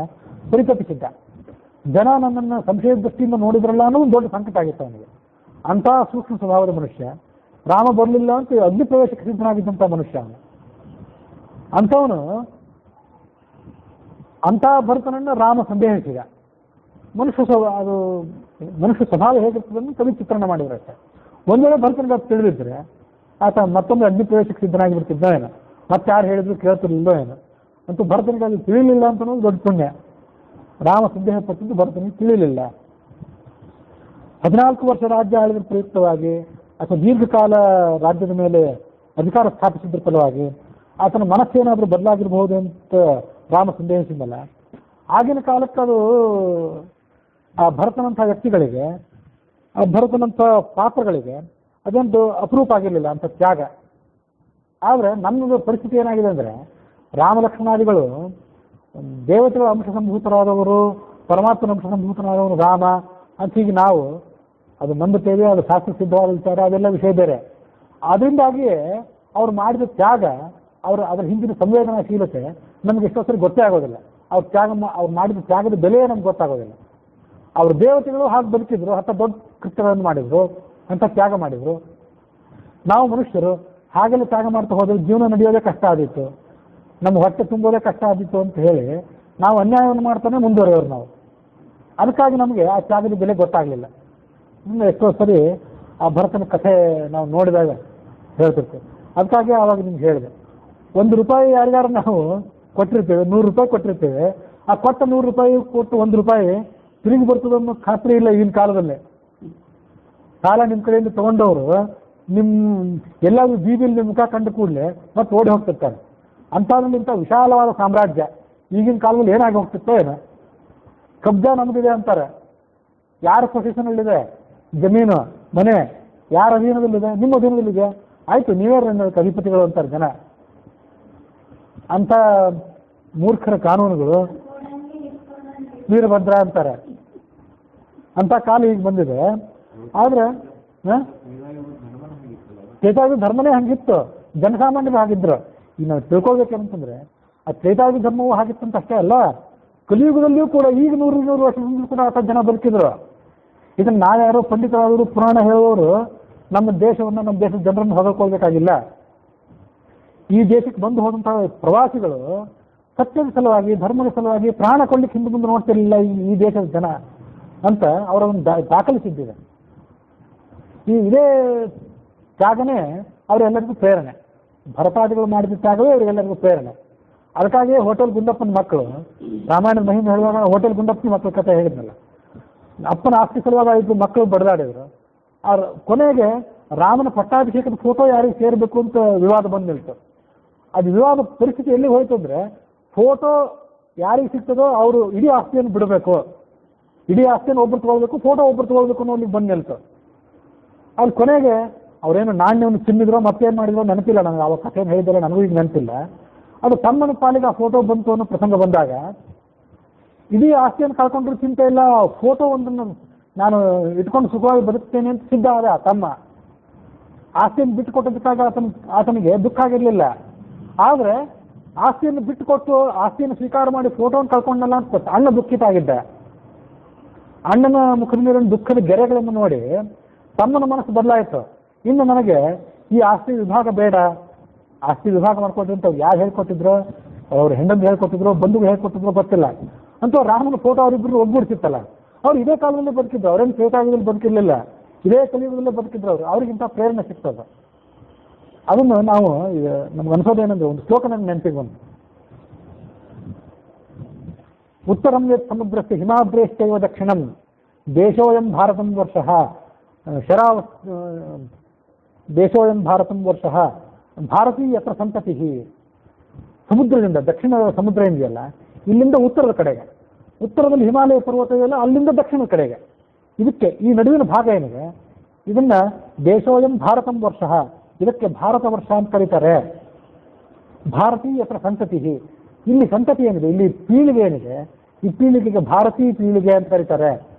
ಪರಿತಪಿಸಿದ್ದ. ಜನ ನನ್ನನ್ನು ಸಂಶಯದ ದೃಷ್ಟಿಯಿಂದ ನೋಡಿದ್ರಲ್ಲ ಅನ್ನೋ ಒಂದು ದೊಡ್ಡ ಸಂಕಟ ಆಗಿತ್ತು ಅವನಿಗೆ. ಅಂತಹ ಸೂಕ್ಷ್ಮ ಸ್ವಭಾವದ ಮನುಷ್ಯ, ರಾಮ ಬರಲಿಲ್ಲ ಅಂತ ಅಗ್ನಿ ಪ್ರವೇಶಕ್ಕೆ ಸಿದ್ಧನಾಗಿದ್ದಂಥ ಮನುಷ್ಯ ಅವನು. ಅಂಥವನು ಅಂತಹ ಭರತನನ್ನು ರಾಮ ಸಂದೇಹಿಸಿದ. ಮನುಷ್ಯ ಸ್ವಭಾವ ಹೇಗಿರ್ತದೆ ಕವಿ ಚಿತ್ರಣ ಮಾಡಿದ್ರಷ್ಟೆ. ಒಂದು ವೇಳೆ ಭರತನಿಗೆ ಅದು ತಿಳಿದಿದ್ರೆ ಆತ ಮತ್ತೊಮ್ಮೆ ಅಗ್ನಿ ಪ್ರವೇಶಕ್ಕೆ ಸಿದ್ಧನಾಗಿ ಬಿಡ್ತಿದ್ದೋ ಏನೋ, ಮತ್ತೆ ಯಾರು ಹೇಳಿದ್ರು ಕೇಳ್ತಿರ್ಲಿಲ್ಲೋ ಏನೋ. ಅಂತೂ ಭರತನಿಗೆ ಅದು ತಿಳಿಲಿಲ್ಲ ಅಂತ ಅನ್ನೋದು ದೊಡ್ಡ ಪುಣ್ಯ. ರಾಮ ಸಂದೇಹ ಪಟ್ಟಿದ್ದು ಭರತನಿಗೆ ತಿಳಿಲಿಲ್ಲ. 14 ವರ್ಷ ರಾಜ್ಯ ಆಳಿದ ಪ್ರಯುಕ್ತವಾಗಿ ಅಥವಾ ದೀರ್ಘಕಾಲ ರಾಜ್ಯದ ಮೇಲೆ ಅಧಿಕಾರ ಸ್ಥಾಪಿಸಿದ್ರ ಫಲವಾಗಿ ಆತನ ಮನಸ್ಸೇನಾದರೂ ಬದಲಾಗಿರಬಹುದು ಅಂತ ರಾಮ ಸಂದೇಹಿಸಿದ್ದಲ್ಲ. ಆಗಿನ ಕಾಲಕ್ಕೆ ಅದು ಆ ಭರತನಂಥ ವ್ಯಕ್ತಿಗಳಿಗೆ, ಆ ಭರತನಂಥ ಪಾತ್ರಗಳಿಗೆ ಅದೊಂದು ಅಪರೂಪ ಆಗಿರಲಿಲ್ಲ ಅಂತ ತ್ಯಾಗ. ಆದರೆ ನಮ್ಮದು ಪರಿಸ್ಥಿತಿ ಏನಾಗಿದೆ ಅಂದರೆ, ರಾಮಲಕ್ಷ್ಮಣಾದಿಗಳು ದೇವತೆಗಳ ಅಂಶ ಸಂಭೂತರಾದವರು, ಪರಮಾತ್ಮನ ಅಂಶ ಸಂಭೂತನಾದವರು ರಾಮ ಅಂತ ಹೀಗೆ ನಾವು ಅದು ನಂಬುತ್ತೇವೆ. ಅದು ಶಾಸ್ತ್ರ ಸಿದ್ಧವಾದ ವಿಚಾರ, ಅದೆಲ್ಲ ವಿಷಯ ಬೇರೆ. ಅದರಿಂದಾಗಿಯೇ ಅವ್ರು ಮಾಡಿದ ತ್ಯಾಗ, ಅದರ ಹಿಂದಿನ ಸಂವೇದನಾಶೀಲತೆ ನಮ್ಗೆ ಎಷ್ಟೋ ಸರಿ ಗೊತ್ತೇ ಆಗೋದಿಲ್ಲ. ಅವ್ರು ಮಾಡಿದ ತ್ಯಾಗದ ಬೆಲೆಯೇ ನಮ್ಗೆ ಗೊತ್ತಾಗೋದಿಲ್ಲ. ಅವ್ರ ದೇವತೆಗಳು ಹಾಗೆ ಬದುಕಿದ್ರು, ಹತ್ತ ದೊಡ್ಡ ಕೃತ್ಯಗಳನ್ನು ಮಾಡಿದ್ರು, ಅಂತ ತ್ಯಾಗ ಮಾಡಿದ್ರು. ನಾವು ಮನುಷ್ಯರು ಹಾಗೆಲ್ಲ ತ್ಯಾಗ ಮಾಡ್ತಾ ಹೋದ್ರೆ ಜೀವನ ನಡೆಯೋದೇ ಕಷ್ಟ ಆದಿತ್ತು, ನಮ್ಮ ಹೊಟ್ಟೆ ತುಂಬೋದೇ ಕಷ್ಟ ಆದಿತ್ತು ಅಂತ ಹೇಳಿ ನಾವು ಅನ್ಯಾಯವನ್ನು ಮಾಡ್ತಾನೆ ಮುಂದುವರೆಯೋರು ನಾವು. ಅದಕ್ಕಾಗಿ ನಮಗೆ ಆ ತ್ಯಾಗದ ಬೆಲೆ ಗೊತ್ತಾಗಲಿಲ್ಲ. ಇನ್ನು ಎಷ್ಟೋ ಸರಿ ಆ ಭರತನ ಕಥೆ ನಾವು ನೋಡಿದಾಗ ಹೇಳ್ತಿರ್ತೇವೆ. ಅದಕ್ಕಾಗಿ ಆವಾಗ ನಿಮ್ಗೆ ಹೇಳಿದೆ, 1 ರೂಪಾಯಿ ಯಾರಿಗಾರು ನಾವು ಕೊಟ್ಟಿರ್ತೇವೆ, 100 ರೂಪಾಯಿ ಕೊಟ್ಟಿರ್ತೇವೆ. ಆ ಕೊಟ್ಟ 100 ರೂಪಾಯಿ ಕೊಟ್ಟು 1 ರೂಪಾಯಿ ತಿರುಗಿ ಬರ್ತದನ್ನೋ ಖಾತ್ರಿ ಇಲ್ಲ ಈಗಿನ ಕಾಲದಲ್ಲೇ. ಸಾಲ ನಿಮ್ಮ ಕಡೆಯಿಂದ ತಗೊಂಡವರು ಎಲ್ಲಾದ್ರೂ ಬೀದಿಯಲ್ಲಿ ಮುಖ ಕಂಡ ಕೂಡಲೇ ಮತ್ತೆ ಓಡಿ ಹೋಗ್ತಿರ್ತಾರೆ. ಅಂಥದ್ರಲ್ಲಿ ಇಂಥ ವಿಶಾಲವಾದ ಸಾಮ್ರಾಜ್ಯ ಈಗಿನ ಕಾಲದಲ್ಲಿ ಏನಾಗಿ ಹೋಗ್ತಿತ್ತೋ ಏನೋ. ಕಬ್ಜಾ ನಮ್ದಿದೆ ಅಂತಾರೆ. ಯಾರ ಪೊಸಿಷನಲ್ಲಿದೆ ಜಮೀನು, ಮನೆ ಯಾರ ಅಧೀನದಲ್ಲಿದೆ? ನಿಮ್ಮ ಅಧೀನದಲ್ಲಿದೆ. ಆಯ್ತು, ನೀವೇ ಅಧಿಪತಿಗಳು ಅಂತಾರೆ ಜನ. ಅಂತ ಮೂರ್ಖರ ಕಾನೂನುಗಳು ವೀರಭದ್ರ ಅಂತಾರೆ. ಅಂತ ಕಾಲ ಈಗ ಬಂದಿದೆ. ಆದ್ರೆ ತ್ರೇತಾಯುಗ ಧರ್ಮನೇ ಹಂಗಿತ್ತು, ಜನಸಾಮಾನ್ಯರು ಹಾಗಿದ್ರು. ಈಗ ನಾವು ತಿಳ್ಕೊಳ್ಬೇಕಂತಂದ್ರೆ ಆ ತ್ರೇತಾಯುಗ ಧರ್ಮವು ಹಾಗಿತ್ತಂತ ಅಷ್ಟೇ ಅಲ್ಲ, ಕಲಿಯುಗದಲ್ಲಿಯೂ ಕೂಡ ಈಗ 100 ವರ್ಷದಿಂದ ಕೂಡ ಆತ ಜನ ಬದುಕಿದ್ರು. ಇದನ್ನು ನಾವ್ಯಾರೋ ಪಂಡಿತರಾದರು ಪುರಾಣ ಹೇಳುವವರು ನಮ್ಮ ದೇಶವನ್ನು, ನಮ್ಮ ದೇಶದ ಜನರನ್ನು ಹೊಗಳ್ಕೊಳ್ಬೇಕಾಗಿಲ್ಲ. ಈ ದೇಶಕ್ಕೆ ಬಂದು ಹೋದಂತಹ ಪ್ರವಾಸಿಗಳು ಸತ್ಯದ ಸಲುವಾಗಿ, ಧರ್ಮದ ಸಲುವಾಗಿ ಪ್ರಾಣ ಕೊಡ್ಲಿಕ್ಕೆ ಹಿಂದೆ ಮುಂದೆ ನೋಡ್ತಿರ್ಲಿಲ್ಲ ಈ ದೇಶದ ಜನ ಅಂತ ಅವರನ್ನು ದಾಖಲಿಸಿದ್ದಿದೆ. ಇದೇ ತ್ಯಾಗನೇ ಅವರೆಲ್ಲರಿಗೂ ಪ್ರೇರಣೆ. ಭರತಾದಿಗಳು ಮಾಡಿದ ತ್ಯಾಗವೇ ಅವರಿಗೆಲ್ಲರಿಗೂ ಪ್ರೇರಣೆ. ಅದಕ್ಕಾಗಿಯೇ ಹೋಟೆಲ್ ಗುಂಡಪ್ಪನ ಮಕ್ಕಳು, ರಾಮಾಯಣದ ಮಹಿಮೆ ಹೇಳುವಾಗ ಹೋಟೆಲ್ ಗುಂಡಪ್ಪನ ಮಕ್ಕಳ ಕಥೆ ಹೇಳಿದ್ನಲ್ಲ, ಅಪ್ಪನ ಆಸ್ತಿ ಸಲುವಾಗಿ ಆಯಿತು ಮಕ್ಕಳು ಬಡದಾಡಿದ್ರು. ಕೊನೆಗೆ ರಾಮನ ಪಟ್ಟಾಭಿಷೇಕದ ಫೋಟೋ ಯಾರಿಗೆ ಸೇರಬೇಕು ಅಂತ ವಿವಾದ ಬಂದು ನಿಲ್ತು. ಅದು ವಿವಾದ ಪರಿಸ್ಥಿತಿ ಎಲ್ಲಿ ಹೋಯ್ತು ಅಂದ್ರೆ, ಫೋಟೋ ಯಾರಿಗೆ ಸಿಗ್ತದೋ ಅವರು ಇಡೀ ಆಸ್ತಿಯನ್ನು ಬಿಡಬೇಕು, ಇಡೀ ಆಸ್ತಿಯನ್ನು ಒಬ್ಬರು ತಗೊಳ್ಬೇಕು, ಫೋಟೋ ಒಬ್ಬರು ತಗೊಳ್ಬೇಕು ಅನ್ನೋಲ್ಲಿ ಬಂದು ನಿಲ್ತು. ಅಲ್ಲಿ ಕೊನೆಗೆ ಅವರೇನು ನಾಣ್ಯವನ್ನು ಚಿನ್ನಿದ್ರೋ ಮತ್ತೇನು ಮಾಡಿದ್ರೋ ನೆನಪಿಲ್ಲ ನನಗೆ. ಅವಾಗ ಕಥೆಯನ್ನು ಹೇಳಿದ್ರೆ ನನಗೂ ಈಗ ನೆನಪಿಲ್ಲ. ಅದು ತಮ್ಮನ ಪಾಲಿಗೆ ಆ ಫೋಟೋ ಬಂತು ಅನ್ನೋ ಪ್ರಸಂಗ ಬಂದಾಗ ಇಡೀ ಆಸ್ತಿಯನ್ನು ಕಳ್ಕೊಂಡ್ರು ಚಿಂತೆ ಇಲ್ಲ, ಫೋಟೋ ಒಂದನ್ನು ನಾನು ಇಟ್ಕೊಂಡು ಸುಖವಾಗಿ ಬದುಕ್ತೇನೆ ಅಂತ ಸಿದ್ಧ ಆದ ತಮ್ಮ. ಆಸ್ತಿಯನ್ನು ಬಿಟ್ಟು ಕೊಟ್ಟದಕ್ಕಾಗ ಆತನಿಗೆ ದುಃಖ ಆಗಿರಲಿಲ್ಲ. ಆದರೆ ಆಸ್ತಿಯನ್ನು ಬಿಟ್ಟುಕೊಟ್ಟು ಆಸ್ತಿಯನ್ನು ಸ್ವೀಕಾರ ಮಾಡಿ ಫೋಟೋವನ್ನು ಕಳ್ಕೊಂಡಲ್ಲ ಅಂತ ಅಣ್ಣ ದುಃಖಿತ ಆಗಿದ್ದ. ಅಣ್ಣನ ಮುಖದ ಮೇಲಿನ ದುಃಖದ ಗೆರೆಗಳನ್ನು ನೋಡಿ ತಮ್ಮನ ಮನಸ್ಸು ಬದಲಾಯಿತು. ಇನ್ನು ನನಗೆ ಈ ಆಸ್ತಿ ವಿಭಾಗ ಬೇಡ, ಆಸ್ತಿ ವಿಭಾಗ ಮಾಡ್ಕೊಟ್ರಿ ಅಂತ ಯಾರು ಹೇಳ್ಕೊಟ್ಟಿದ್ರು, ಅವ್ರು ಹೆಂಡಂದು ಹೇಳ್ಕೊಟ್ಟಿದ್ರು, ಬಂಧುಗಳು ಹೇಳ್ಕೊಟ್ಟಿದ್ರು ಗೊತ್ತಿಲ್ಲ. ಅಂತೂ ರಾಮನ ಫೋಟೋ ಅವರಿಬ್ಬರು ಒಗ್ಗೂಡಿಸಿತ್ತಲ್ಲ, ಅವ್ರು ಇದೇ ಕಾಲದಲ್ಲಿ ಬದುಕಿದ್ರು, ಅವರೇನು ತ್ರೇತಾಯುಗದಲ್ಲಿ ಬದುಕಿರ್ಲಿಲ್ಲ. ಇದೇ ಕಲಿಯುಗದಲ್ಲೇ ಬದುಕಿದ್ರು ಅವರು, ಅವ್ರಿಗಿಂತ ಪ್ರೇರಣೆ ಸಿಗ್ತದೆ. ಅದನ್ನು ನಾವು ಈಗ ನಮ್ಗೆ ಅನ್ಸೋದೇನೆಂದ್ರೆ ಒಂದು ಶ್ಲೋಕ ನನಗೆ ನೆನಪಿಗೆ ಬಂತು. ಉತ್ತರಂ ಯತ್ ಸಮುದ್ರಸ್ಯ ಹಿಮಾದ್ರೇಶ್ಚೈವ ದಕ್ಷಿಣಂ ದೇಶೋಯಂ ಭಾರತಂ ವರ್ಷಃ ದೇಶೋಯಂ ಭಾರತಂ ವರ್ಷಃ ಭಾರತೀಯತ್ರ ಸಂತತಿ. ಸಮುದ್ರದಿಂದ ದಕ್ಷಿಣ ಸಮುದ್ರ ಇದೆಯಲ್ಲ, ಇಲ್ಲಿಂದ ಉತ್ತರದ ಕಡೆಗೆ, ಉತ್ತರದಲ್ಲಿ ಹಿಮಾಲಯ ಪರ್ವತ ಇದೆಯಲ್ಲ, ಅಲ್ಲಿಂದ ದಕ್ಷಿಣದ ಕಡೆಗೆ, ಇದಕ್ಕೆ ಈ ನಡುವಿನ ಭಾಗ ಏನಿದೆ ಇದನ್ನ ದೇಶೋಯಂ ಭಾರತಂ ವರ್ಷಃ, ಇದಕ್ಕೆ ಭಾರತ ವರ್ಷ ಅಂತ ಕರೀತಾರೆ. ಭಾರತೀಯತ್ರ ಸಂತತಿ, ಇಲ್ಲಿ ಸಂತತಿ ಏನಿದೆ, ಇಲ್ಲಿ ಪೀಳಿಗೆ ಏನಿದೆ, ಈ ಪೀಳಿಗೆಗೆ ಭಾರತೀಯ ಪೀಳಿಗೆ ಅಂತ ಕರೀತಾರೆ.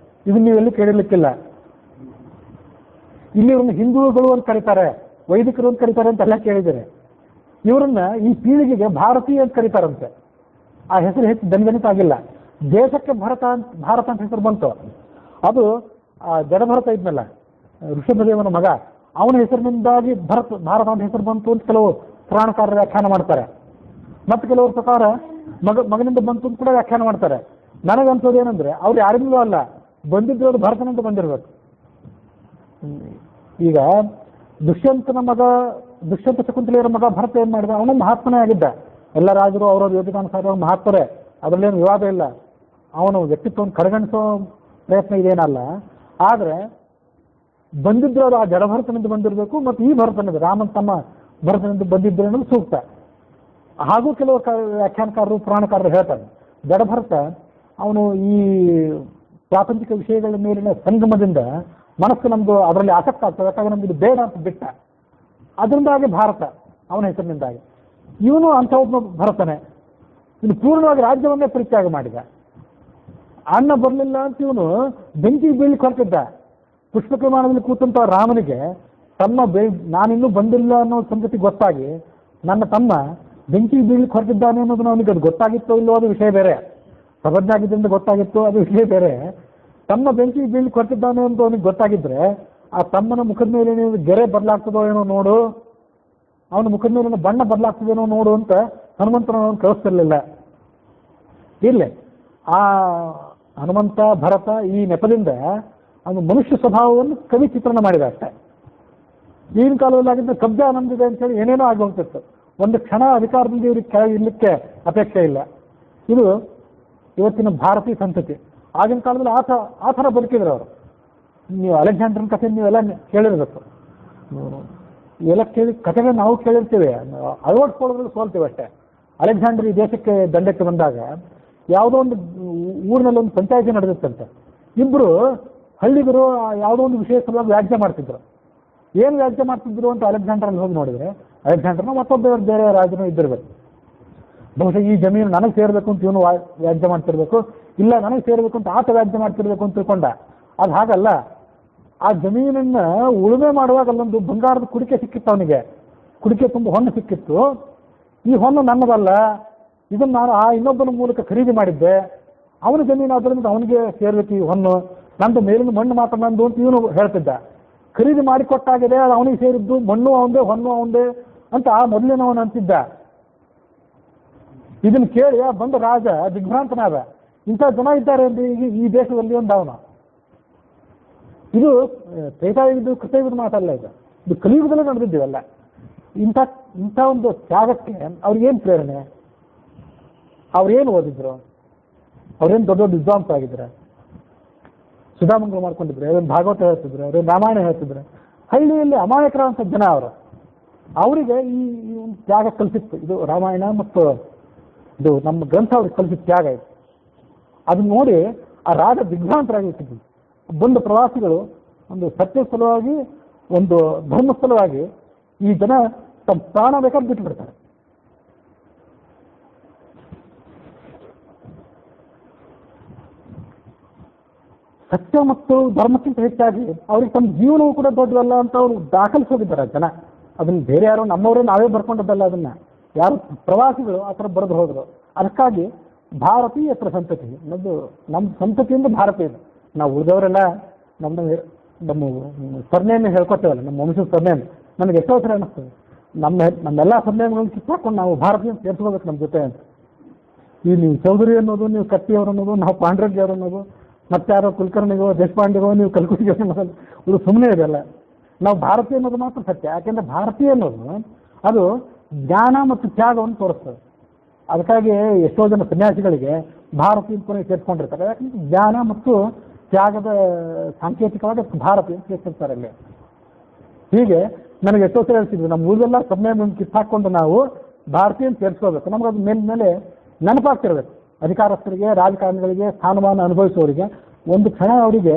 ಇದನ್ನ ನೀವೆಲ್ಲಿ ಕೇಳಿರ್ಲಿಕ್ಕಿಲ್ಲ. ಇಲ್ಲಿ ಇವ್ರನ್ನ ಹಿಂದೂಗಳು ಅಂತ ಕರೀತಾರೆ, ವೈದಿಕರು ಅಂತ ಕರೀತಾರೆ ಅಂತೆಲ್ಲ ಕೇಳಿದ್ದಾರೆ. ಇವರನ್ನ ಈ ಪೀಳಿಗೆಗೆ ಭಾರತೀಯ ಅಂತ ಕರೀತಾರಂತೆ. ಆ ಹೆಸರು ಹೆಚ್ಚು ದನಿಗಣಿತ ಆಗಿಲ್ಲ. ದೇಶಕ್ಕೆ ಭಾರತ ಅಂತ ಹೆಸರು ಬಂತು. ಅದು ಜಡಭರತ ಇದ್ನಲ್ಲ, ಋಷಭದೇವನ ಮಗ, ಅವನ ಹೆಸರಿನಿಂದಾಗಿ ಭಾರತ ಅಂತ ಹೆಸರು ಬಂತು ಅಂತ ಕೆಲವು ಪುರಾಣಕಾರರು ವ್ಯಾಖ್ಯಾನ ಮಾಡ್ತಾರೆ. ಮತ್ತೆ ಕೆಲವ್ರ ಪ್ರಕಾರ ಮಗನಿಂದ ಬಂತು ಅಂತ ಕೂಡ ವ್ಯಾಖ್ಯಾನ ಮಾಡ್ತಾರೆ. ನನಗನ್ಸೋದು ಏನಂದ್ರೆ ಅವ್ರು ಯಾರಿಂದಲೂ ಅಲ್ಲ, ಬಂದಿದ್ರು ಅವ್ರು ಭರತನಿಂದ ಬಂದಿರ್ಬೇಕು. ಈಗ ದುಷ್ಯಂತ ಶಕುಂತಲೆಯರ ಮಗ ಭರತ ಏನ್ ಮಾಡಿದ, ಅವನು ಮಹಾತ್ಮನೇ ಆಗಿದ್ದ. ಎಲ್ಲ ರಾಜರು ಅವರವ್ರ ಯೋಗ್ಯತಾನುಸಾರ ಮಹಾತ್ಮರೇ, ಅದರಲ್ಲೇನು ವಿವಾದ ಇಲ್ಲ. ಅವನು ವ್ಯಕ್ತಿತ್ವವನ್ನು ಕಡೆಗಣಿಸೋ ಪ್ರಯತ್ನ ಇದೇನಲ್ಲ. ಆದ್ರೆ ಬಂದಿದ್ರು ಅದು ಆ ಜಡಭರತನಿಂದ ಬಂದಿರಬೇಕು, ಮತ್ತು ಈ ಭರತನಿಂದ, ರಾಮನ್ ತಮ್ಮ ಭರತನಿಂದ ಬಂದಿದ್ರು ಅನ್ನೋದು ಸೂಕ್ತ. ಹಾಗೂ ಕೆಲವು ವ್ಯಾಖ್ಯಾನಕಾರರು ಪುರಾಣಕಾರರು ಹೇಳ್ತಾರೆ, ಜಡಭರತ ಅವನು ಈ ಪ್ರಾಪಂಚಿಕ ವಿಷಯಗಳ ಮೇಲಿನ ಸಂಗಮದಿಂದ ಮನಸ್ಸು ನಮ್ದು ಅದರಲ್ಲಿ ಆಸಕ್ತ ಆಗ್ತದೆ, ಯಾಕಂದ್ರೆ ನಮ್ಗೆ ಇದು ಬೇಡ ಅಂತ ಬಿಟ್ಟ, ಅದರಿಂದಾಗಿ ಭಾರತ ಅವನ ಹೆಸರಿನಿಂದಾಗಿ. ಇವನು ಅಂಥ ಒಬ್ಬ ಭರತನೇ. ಇನ್ನು ಪೂರ್ಣವಾಗಿ ರಾಜ್ಯವನ್ನೇ ಪರಿತ್ಯಾಗ ಮಾಡಿದ. ಅನ್ನ ಬರಲಿಲ್ಲ ಅಂತ ಇವನು ಬೆಂಕಿ ಬೀಳಿಗೆ ಹೊರಟಿದ್ದ. ಪುಷ್ಪಕ ವಿಮಾನದಲ್ಲಿ ಕೂತಂತ ರಾಮನಿಗೆ ತಮ್ಮ ನಾನಿನ್ನೂ ಬಂದಿಲ್ಲ ಅನ್ನೋ ಸಂಗತಿ ಗೊತ್ತಾಗಿ ನನ್ನ ತಮ್ಮ ಬೆಂಕಿ ಬೀಳಿಗೆ ಹೊರಟಿದ್ದಾನೆ ಅನ್ನೋದನ್ನ ಅವನಿಗೆ ಅದು ಗೊತ್ತಾಗಿತ್ತೋ ಇಲ್ಲೋ ಅದು ವಿಷಯ ಬೇರೆ. ಸರ್ವಜ್ಞಾಗಿದ್ದರಿಂದ ಗೊತ್ತಾಗಿತ್ತು, ಅದು ವಿಷಯ ಬೇರೆ. ತಮ್ಮ ಬೆಂಕಿ ಬೀಳಿಗೆ ಹೊರಟಿದ್ದಾನೆ ಅಂತ ಅವನಿಗೆ ಗೊತ್ತಾಗಿದ್ರೆ ಆ ತಮ್ಮನ ಮುಖದ ಮೇಲೆ ನೀವು ಗೆರೆ ಬದಲಾಗ್ತದೋ ಏನೋ ನೋಡು, ಅವನ ಮುಖದ ಮೇಲಿನ ಬಣ್ಣ ಬದಲಾಗ್ತದೇನೋ ನೋಡು ಅಂತ ಹನುಮಂತನ ಅವನು ಕಳಿಸ್ತಿರ್ಲಿಲ್ಲ. ಇರ್ಲಿ, ಆ ಹನುಮಂತ ಭರತ ಈ ನೆಪದಿಂದ ಅವನು ಮನುಷ್ಯ ಸ್ವಭಾವವನ್ನು ಕವಿ ಚಿತ್ರಣ ಮಾಡಿದ ಅಷ್ಟೇ. ಈಗಿನ ಕಾಲದಲ್ಲಿ ಆಗಿದ್ದ ಕಬ್ಜ ಆನಂದಿದೆ ಅಂತೇಳಿ ಏನೇನೋ ಆಗಿ ಹೋಗ್ತಿತ್ತು. ಒಂದು ಕ್ಷಣ ಅಧಿಕಾರದಿಂದ ಇವ್ರಿಗೆ ಕೆಳಗೆ ಇರ್ಲಿಕ್ಕೆ ಅಪೇಕ್ಷೆ ಇಲ್ಲ. ಇದು ಇವತ್ತಿನ ಭಾರತೀಯ ಸಂತತಿ. ಆಗಿನ ಕಾಲದಲ್ಲಿ ಆ ಥರ ಬದುಕಿದ್ರು ಅವರು. ನೀವು ಅಲೆಕ್ಸಾಂಡ್ರನ್ ಕಥೆ ನೀವೆಲ್ಲ ಕೇಳಿರ್ಬೇಕು. ಇವೆಲ್ಲ ಕಥೆಗಳು ನಾವು ಕೇಳಿರ್ತೀವಿ, ಅಳವಡಿಸ್ಕೊಳ್ಳೋದ್ರಲ್ಲಿ ಸೋಲ್ತೀವಿ ಅಷ್ಟೇ. ಅಲೆಕ್ಸಾಂಡರ್ ಈ ದೇಶಕ್ಕೆ ದಂಡಕ್ಕೆ ಬಂದಾಗ ಯಾವುದೋ ಒಂದು ಊರಿನಲ್ಲಿ ಒಂದು ಪಂಚಾಯಿತಿ ನಡೆದಿತ್ತಂತೆ. ಇಬ್ಬರು ಹಳ್ಳಿಗರು ಯಾವುದೋ ಒಂದು ವಿಷಯ ಸಲುವಾಗಿ ವ್ಯಾಜ್ಯ ಮಾಡ್ತಿದ್ರು. ಏನು ವ್ಯಾಜ್ಯ ಮಾಡ್ತಿದ್ರು ಅಂತ ಅಲೆಕ್ಸಾಂಡರಲ್ಲಿ ಹೋಗಿ ನೋಡಿದ್ರೆ, ಅಲೆಕ್ಸಾಂಡರ್ನ ಮತ್ತೊಬ್ಬ ಬೇರೆ ರಾಜನು ಇದ್ದಿರ್ಬೇಕು. ಬಹುಶಃ ಈ ಜಮೀನು ನನಗೆ ಸೇರಬೇಕು ಅಂತ ಇವನು ವ್ಯಾಜ್ಯ ಮಾಡ್ತಿರ್ಬೇಕು, ಇಲ್ಲ ನನಗೆ ಸೇರಬೇಕು ಅಂತ ಆತ ವ್ಯಾಜ್ಯ ಮಾಡ್ತಿರ್ಬೇಕು ಅಂತ ತಿಳ್ಕೊಂಡ. ಅದು ಹಾಗಲ್ಲ. ಆ ಜಮೀನನ್ನ ಉಳುಮೆ ಮಾಡುವಾಗ ಅಲ್ಲೊಂದು ಬಂಗಾರದ ಕುಡಿಕೆ ಸಿಕ್ಕಿತ್ತು ಅವನಿಗೆ. ಕುಡಿಕೆ ತುಂಬ ಹೊನ್ನು ಸಿಕ್ಕಿತ್ತು. ಈ ಹೊನ್ನು ನನ್ನದಲ್ಲ, ಇದನ್ನು ನಾನು ಆ ಇನ್ನೊಬ್ಬನ ಮೂಲಕ ಖರೀದಿ ಮಾಡಿದ್ದೆ. ಅವನ ಜಮೀನು ಆದ್ದರಿಂದ ಅವನಿಗೆ ಸೇರ್ಬೇಕು ಈ ಹೊನ್ನು, ನಂದು ಮೇಲಿನ ಮಣ್ಣು ಮಾತ್ರ ನಂದು ಅಂತ ಇವನು ಹೇಳ್ತಿದ್ದ. ಖರೀದಿ ಮಾಡಿಕೊಟ್ಟಾಗಿದೆ, ಅದು ಅವನಿಗೆ ಸೇರಿದ್ದು, ಮಣ್ಣು ಅವಂದೇ ಹೊನ್ನು ಅವಂದೇ ಅಂತ ಆ ಮೊದಲಿನವನು ಅಂತಿದ್ದ. ಇದನ್ನು ಕೇಳಿ ಬಂದ ರಾಜ ದಿಗ್ಭ್ರಾಂತನಾದ. ಇಂಥ ಜನ ಇದ್ದಾರೆ ಅಂದ್ರೆ ಈ ದೇಶದಲ್ಲಿ ಒಂದು ಅವನು. ಇದು ತ್ರೇತಾಯುಗದ ಕೃತಯುಗದ ಮಾತಲ್ಲ, ಇದು ಕಲಿಯುಗದಲ್ಲೇ ನಡೆದಿದ್ದೀವಲ್ಲ. ಇಂಥ ಒಂದು ತ್ಯಾಗಕ್ಕೆ ಅವ್ರಿಗೇನು ಪ್ರೇರಣೆ? ಅವ್ರೇನು ಓದಿದ್ರು? ಅವ್ರೇನು ದೊಡ್ಡ ದೊಡ್ಡ ವಿದ್ವಾಂಸ ಆಗಿದ್ರೆ? ಸುಧಾಮಂಗಲ ಮಾಡ್ಕೊಂಡಿದ್ರೆ, ಅವ್ರೇನು ಭಾಗವತ ಹೇಳ್ತಿದ್ರು, ಅವ್ರೇನು ರಾಮಾಯಣ ಹೇಳ್ತಿದ್ರು. ಹಳ್ಳಿಯಲ್ಲಿ ಅಮಾಯಕರಂಥ ಜನ ಅವರು. ಅವರಿಗೆ ಈ ಒಂದು ತ್ಯಾಗ ಕಲಿಸಿತ್ತು. ಇದು ರಾಮಾಯಣ ಮತ್ತು ಇದು ನಮ್ಮ ಗ್ರಂಥ ಅವ್ರಿಗೆ ಕಲಿಸಿದ ತ್ಯಾಗ ಇದು. ಅದನ್ನ ನೋಡಿ ಆ ರಾಜ ದಿಗ್ಭ್ರಾಂತರಾಗಿರ್ತಿದ್ವಿ. ಬಂದ ಪ್ರವಾಸಿಗಳು ಒಂದು ಸತ್ಯ ಸಲುವಾಗಿ, ಒಂದು ಧರ್ಮ ಸಲುವಾಗಿ ಈ ಜನ ತಮ್ಮ ಪ್ರಾಣ ಬೇಕಾದ್ರೆ ಬಿಟ್ಟು ಬಿಡ್ತಾರೆ. ಸತ್ಯ ಮತ್ತು ಧರ್ಮಕ್ಕಿಂತ ಹೆಚ್ಚಾಗಿ ಅವ್ರಿಗೆ ತಮ್ಮ ಜೀವನವೂ ಕೂಡ ದೊಡ್ಡದಲ್ಲ ಅಂತ ಅವರು ದಾಖಲಿಸೋಗಿದ್ದಾರೆ ಜನ. ಅದನ್ನ ಬೇರೆ ಯಾರು ನಮ್ಮವರೇ ನಾವೇ ಬರ್ಕೊಂಡದ್ದಲ್ಲ. ಅದನ್ನ ಯಾರು ಪ್ರವಾಸಿಗಳು ಆ ಥರ ಬರೆದು ಹೋದ್ರು. ಅದಕ್ಕಾಗಿ ಭಾರತೀಯ ಸಂತತಿ ನಮ್ಮ ಸಂತತಿಯಿಂದ ಭಾರತೀಯ. ನಾವು ಉಳಿದವರೆಲ್ಲ ನಮ್ಮ ಸರ್ನೇಮ್ ಹೇಳ್ಕೊತೇವಲ್ಲ, ನಮ್ಮ ವಂಶದ ಸರ್ನೇಮ್. ನನಗೆ ಎಷ್ಟೋ ಸರಿ ಅನ್ನಿಸ್ತದೆ, ನಮ್ಮೆಲ್ಲ ಸರ್ನೇಮ್ಗಳನ್ನು ಕಿತ್ತಾಕೊಂಡು ನಾವು ಭಾರತೀಯ ಸೇರಿಸ್ಕೋಬೇಕು ನಮ್ಮ ಜೊತೆ ಅಂತ. ಈ ನೀವು ಚೌಧರಿ ಅನ್ನೋದು, ನೀವು ಕತ್ತಿಯವರು ಅನ್ನೋದು, ನಾವು ಪಾಂಡ್ರೆಡ್ಡಿ ಅವರು ಅನ್ನೋದು, ಮತ್ತೆ ಯಾರೋ ಕುಲಕರ್ಣಿಗೋ ದೇಶಪಾಂಡೆಗೋ ನೀವು ಕಲ್ಕುಟಿಗೋ ಇದು ಸುಮ್ಮನೆ ಇದೆಲ್ಲ. ನಾವು ಭಾರತೀಯ ಅನ್ನೋದು ಮಾತ್ರ ಸತ್ಯ. ಯಾಕೆಂದರೆ ಭಾರತೀಯ ಅನ್ನೋದು ಅದು ಜ್ಞಾನ ಮತ್ತು ತ್ಯಾಗವನ್ನು ತೋರಿಸ್ತದೆ. ಅದಕ್ಕಾಗಿ ಎಷ್ಟೋ ಜನ ಸನ್ಯಾಸಿಗಳಿಗೆ ಭಾರತೀಯ ಕೊನೆಗೆ ಸೇರಿಸ್ಕೊಂಡಿರ್ತಾರೆ. ಯಾಕಂದ್ರೆ ಜ್ಞಾನ ಮತ್ತು ತ್ಯಾಗದ ಸಾಂಕೇತಿಕವಾಗಿ ಭಾರತೀಯ ಸೇರಿಸಿರ್ತಾರೆ ಅಲ್ಲಿ. ಹೀಗೆ ನನಗೆ ಎಷ್ಟೋ ಸರಿ ಹೇಳ್ತಿದ್ವಿ, ನಮ್ಮ ಊರೆಲ್ಲ ಸಮಯ ಮುಂದೆ ಕಿತ್ತಾಕೊಂಡು ನಾವು ಭಾರತೀಯ ಸೇರಿಸ್ಕೋಬೇಕು. ನಮ್ಗೆ ಅದು ಮೇಲೆ ನೆನಪಾಗ್ತಿರ್ಬೇಕು. ಅಧಿಕಾರಸ್ಥರಿಗೆ, ರಾಜಕಾರಣಿಗಳಿಗೆ, ಸ್ಥಾನಮಾನ ಅನುಭವಿಸುವವರಿಗೆ ಒಂದು ಕ್ಷಣ ಅವರಿಗೆ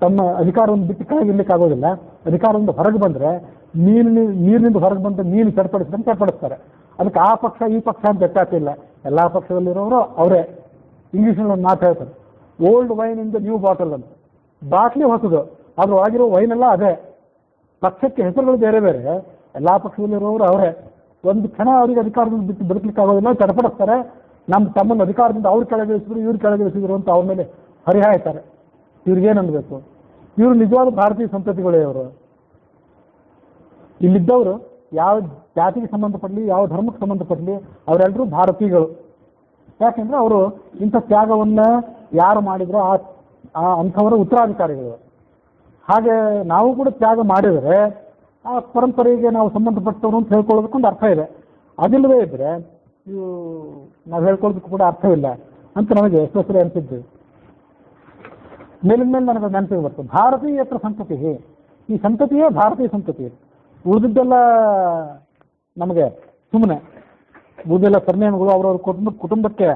ತಮ್ಮ ಅಧಿಕಾರವನ್ನು ಬಿಟ್ಟು ಕೆಳಗಿರ್ಲಿಕ್ಕಾಗೋದಿಲ್ಲ. ಅಧಿಕಾರದಿಂದ ಹೊರಗೆ ಬಂದರೆ ನೀರಿನಿಂದ ಹೊರಗೆ ಬಂದು ಮೀನು ಚಡ್ಪಡಿಸ್ತಾರೆ. ಅದಕ್ಕೆ ಆ ಪಕ್ಷ ಈ ಪಕ್ಷ ಅಂತ ವ್ಯತ್ಯಾಸ. ಎಲ್ಲ ಪಕ್ಷದಲ್ಲಿರೋರು ಅವರೇ. ಇಂಗ್ಲೀಷ್ನಲ್ಲಿ ಒಂದು ಮಾತು ಹೇಳ್ತಾರೆ, old wine in the new bottle ಅಂತ. ಬಾಟ್ಲಿ ಹೊಸದು, ಅದ್ರ ಆಗಿರೋ ವೈನೆಲ್ಲ ಅದೇ. ಪಕ್ಷಕ್ಕೆ ಹೆಸರುಗಳು ಬೇರೆ ಬೇರೆ, ಎಲ್ಲ ಪಕ್ಷದಲ್ಲಿರೋರು ಅವರೇ. ಒಂದು ಕ್ಷಣ ಅವರಿಗೆ ಅಧಿಕಾರದಿಂದ ಬಿಟ್ಟು ಬದುಕಲಿಕ್ಕಾಗೋದಿಲ್ಲ, ಚಡಪಡಿಸ್ತಾರೆ. ತಮ್ಮನ್ನು ಅಧಿಕಾರದಿಂದ ಅವ್ರು ಕೆಳಗಿಳಿಸಿದ್ರು, ಇವ್ರು ಕೆಳಗಿಳಿಸಿದ್ರು ಅಂತ ಅವ್ರ ಮೇಲೆ ಹರಿಹಾಯ್ತಾರೆ. ಇವ್ರಿಗೇನು ಅನ್ಬೇಕು? ಇವರು ನಿಜವಾದ ಭಾರತೀಯ ಸಂತತಿಗಳೇ. ಅವರು ಇಲ್ಲಿದ್ದವರು ಯಾವ ಜಾತಿಗೆ ಸಂಬಂಧಪಡಲಿ, ಯಾವ ಧರ್ಮಕ್ಕೆ ಸಂಬಂಧಪಡಲಿ, ಅವರೆಲ್ಲರೂ ಭಾರತೀಯಗಳು. ಯಾಕೆಂದ್ರೆ ಅವರು ಇಂಥ ತ್ಯಾಗವನ್ನು ಯಾರು ಮಾಡಿದ್ರು ಅಂಥವರ ಉತ್ತರಾಧಿಕಾರಿಗಳು. ಹಾಗೆ ನಾವು ಕೂಡ ತ್ಯಾಗ ಮಾಡಿದರೆ ಆ ಪರಂಪರೆಗೆ ನಾವು ಸಂಬಂಧಪಟ್ಟವರು ಅಂತ ಹೇಳ್ಕೊಳ್ಳೋದಕ್ಕೊಂದು ಅರ್ಥ ಇದೆ. ಅದಿಲ್ಲದೇ ಇದ್ದರೆ ನಾವು ಹೇಳ್ಕೊಳ್ಳೋದಕ್ಕೂ ಕೂಡ ಅರ್ಥವಿಲ್ಲ ಅಂತ ನನಗೆ ಎಷ್ಟೋ ಸರಿ ಅನಿಸಿದ್ದು. ಮೇಲಿನ ಮೇಲೆ ನನಗೆ ನೆನಪಿಗೆ ಬರ್ತದೆ, ಭಾರತೀಯೇತರ ಸಂತತಿ. ಈ ಸಂತತಿಯೇ ಭಾರತೀಯ ಸಂತತಿ. ಉಳಿದಿದ್ದೆಲ್ಲ ನಮಗೆ ಸುಮ್ಮನೆ ಉಳಿದೆಲ್ಲ ಸರ್ನೇಮ್ಗಳು, ಅವರವ್ರ ಕುಟುಂಬಕ್ಕೆ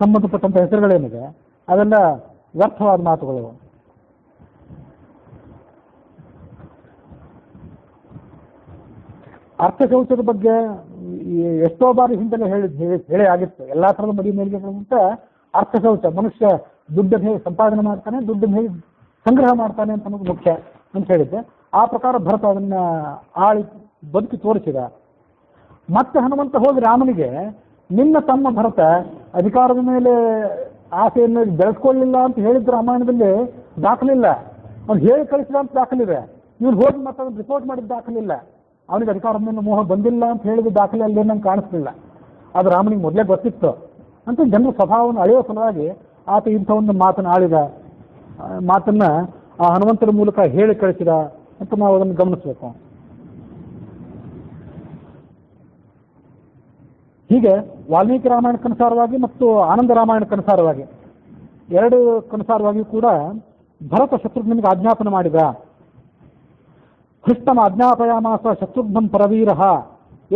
ಸಂಬಂಧಪಟ್ಟಂಥ ಹೆಸರುಗಳೇನಿದೆ ಅದೆಲ್ಲ ವ್ಯರ್ಥವಾದ ಮಾತುಗಳು. ಅರ್ಥಶೌಚದ ಬಗ್ಗೆ ಎಷ್ಟೋ ಬಾರಿ ಹಿಂದೆಲ್ಲ ಹೇಳೇ ಆಗಿತ್ತು. ಎಲ್ಲ ಥರದ ಮಡಿ ಮೇಲ್ಗಿಂತ ಅರ್ಥಶೌಚ, ಮನುಷ್ಯ ದುಡ್ಡನ್ನು ಹೇಗೆ ಸಂಪಾದನೆ ಮಾಡ್ತಾನೆ, ದುಡ್ಡನ್ನು ಹೇಗೆ ಸಂಗ್ರಹ ಮಾಡ್ತಾನೆ ಅಂತ ಅನ್ನೋದು ಮುಖ್ಯ ಅಂತ ಹೇಳಿದ್ದೆ. ಆ ಪ್ರಕಾರ ಭರತ ಅದನ್ನು ಆಳಿ ಬದುಕಿ ತೋರಿಸಿದ. ಮತ್ತೆ ಹನುಮಂತ ಹೋಗಿ ರಾಮನಿಗೆ, ನಿನ್ನ ತಮ್ಮ ಭರತ ಅಧಿಕಾರದ ಮೇಲೆ ಆಸೆಯನ್ನು ಬೆಳೆಸ್ಕೊಳ್ಳಿಲ್ಲ ಅಂತ ಹೇಳಿದ್ರು ರಾಮಾಯಣದಲ್ಲಿ ದಾಖಲಿಲ್ಲ. ಅವ್ನು ಹೇಳಿ ಕಳಿಸಿದ ಅಂತ ದಾಖಲಿದೆ. ಇವ್ನು ಹೋಗಿ ಮತ್ತೆ ಅದನ್ನು ರಿಪೋರ್ಟ್ ಮಾಡಿದ ದಾಖಲಿಲ್ಲ. ಅವನಿಗೆ ಅಧಿಕಾರದ ಮೇಲೆ ಮೋಹ ಬಂದಿಲ್ಲ ಅಂತ ಹೇಳಿದ ದಾಖಲೆ ಅಲ್ಲಿ ನಂಗೆ ಕಾಣಿಸ್ಲಿಲ್ಲ. ಅದು ರಾಮನಿಗೆ ಮೊದಲೇ ಗೊತ್ತಿತ್ತು ಅಂತ ಜನರ ಸ್ವಭಾವವನ್ನು ಅಳೆಯೋ ಸಲುವಾಗಿ ಆತ ಇಂಥ ಒಂದು ಮಾತನ್ನು ಆಳಿದ, ಮಾತನ್ನು ಆ ಹನುಮಂತರ ಮೂಲಕ ಹೇಳಿ ಕಳಿಸಿದ ಅಂತ ನಾವು ಅದನ್ನು ಗಮನಿಸಬೇಕು. ಹೀಗೆ ವಾಲ್ಮೀಕಿ ರಾಮಾಯಣಕ್ಕನುಸಾರವಾಗಿ ಮತ್ತು ಆನಂದ ರಾಮಾಯಣಕ್ಕನುಸಾರವಾಗಿ ಎರಡು ಕನುಸಾರವಾಗಿ ಕೂಡ ಭರತ ಶತ್ರುಘ್ನಿಗೆ ಆಜ್ಞಾಪನೆ ಮಾಡಿದ. ಕೃಷ್ಣನ ಆಜ್ಞಾಪಯಾಮಾಸ ಶತ್ರುಘ್ನಂ ಪರವೀರ.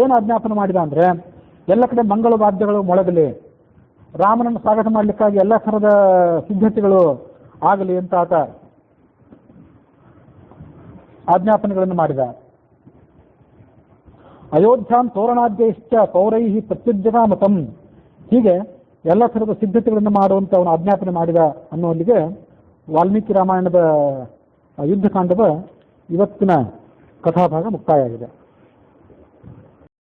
ಏನು ಆಜ್ಞಾಪನೆ ಮಾಡಿದ ಅಂದರೆ, ಎಲ್ಲ ಕಡೆ ಮಂಗಳ ವಾದ್ಯಗಳು ಮೊಳಗಲಿ, ರಾಮನನ್ನು ಸ್ವಾಗತ ಮಾಡಲಿಕ್ಕಾಗಿ ಎಲ್ಲ ಥರದ ಸಿದ್ಧತೆಗಳು ಆಗಲಿ ಅಂತ ಆತ ಆಜ್ಞಾಪನೆಗಳನ್ನು ಮಾಡಿದ. ಅಯೋಧ್ಯಾಂ ತೋರಣಾದ್ಯಶ್ಚ ಪೌರೈ ಪ್ರತ್ಯುಜ್ಯತ ಮತಂ. ಹೀಗೆ ಎಲ್ಲ ಥರದ ಸಿದ್ಧತೆಗಳನ್ನು ಮಾಡುವಂತ ಅವನು ಆಜ್ಞಾಪನೆ ಮಾಡಿದ ಅನ್ನುವಲ್ಲಿಗೆ ವಾಲ್ಮೀಕಿ ರಾಮಾಯಣದ ಯುದ್ಧಕಾಂಡದ ಇವತ್ತಿನ ಕಥಾಭಾಗ ಮುಕ್ತಾಯ ಆಗಿದೆ.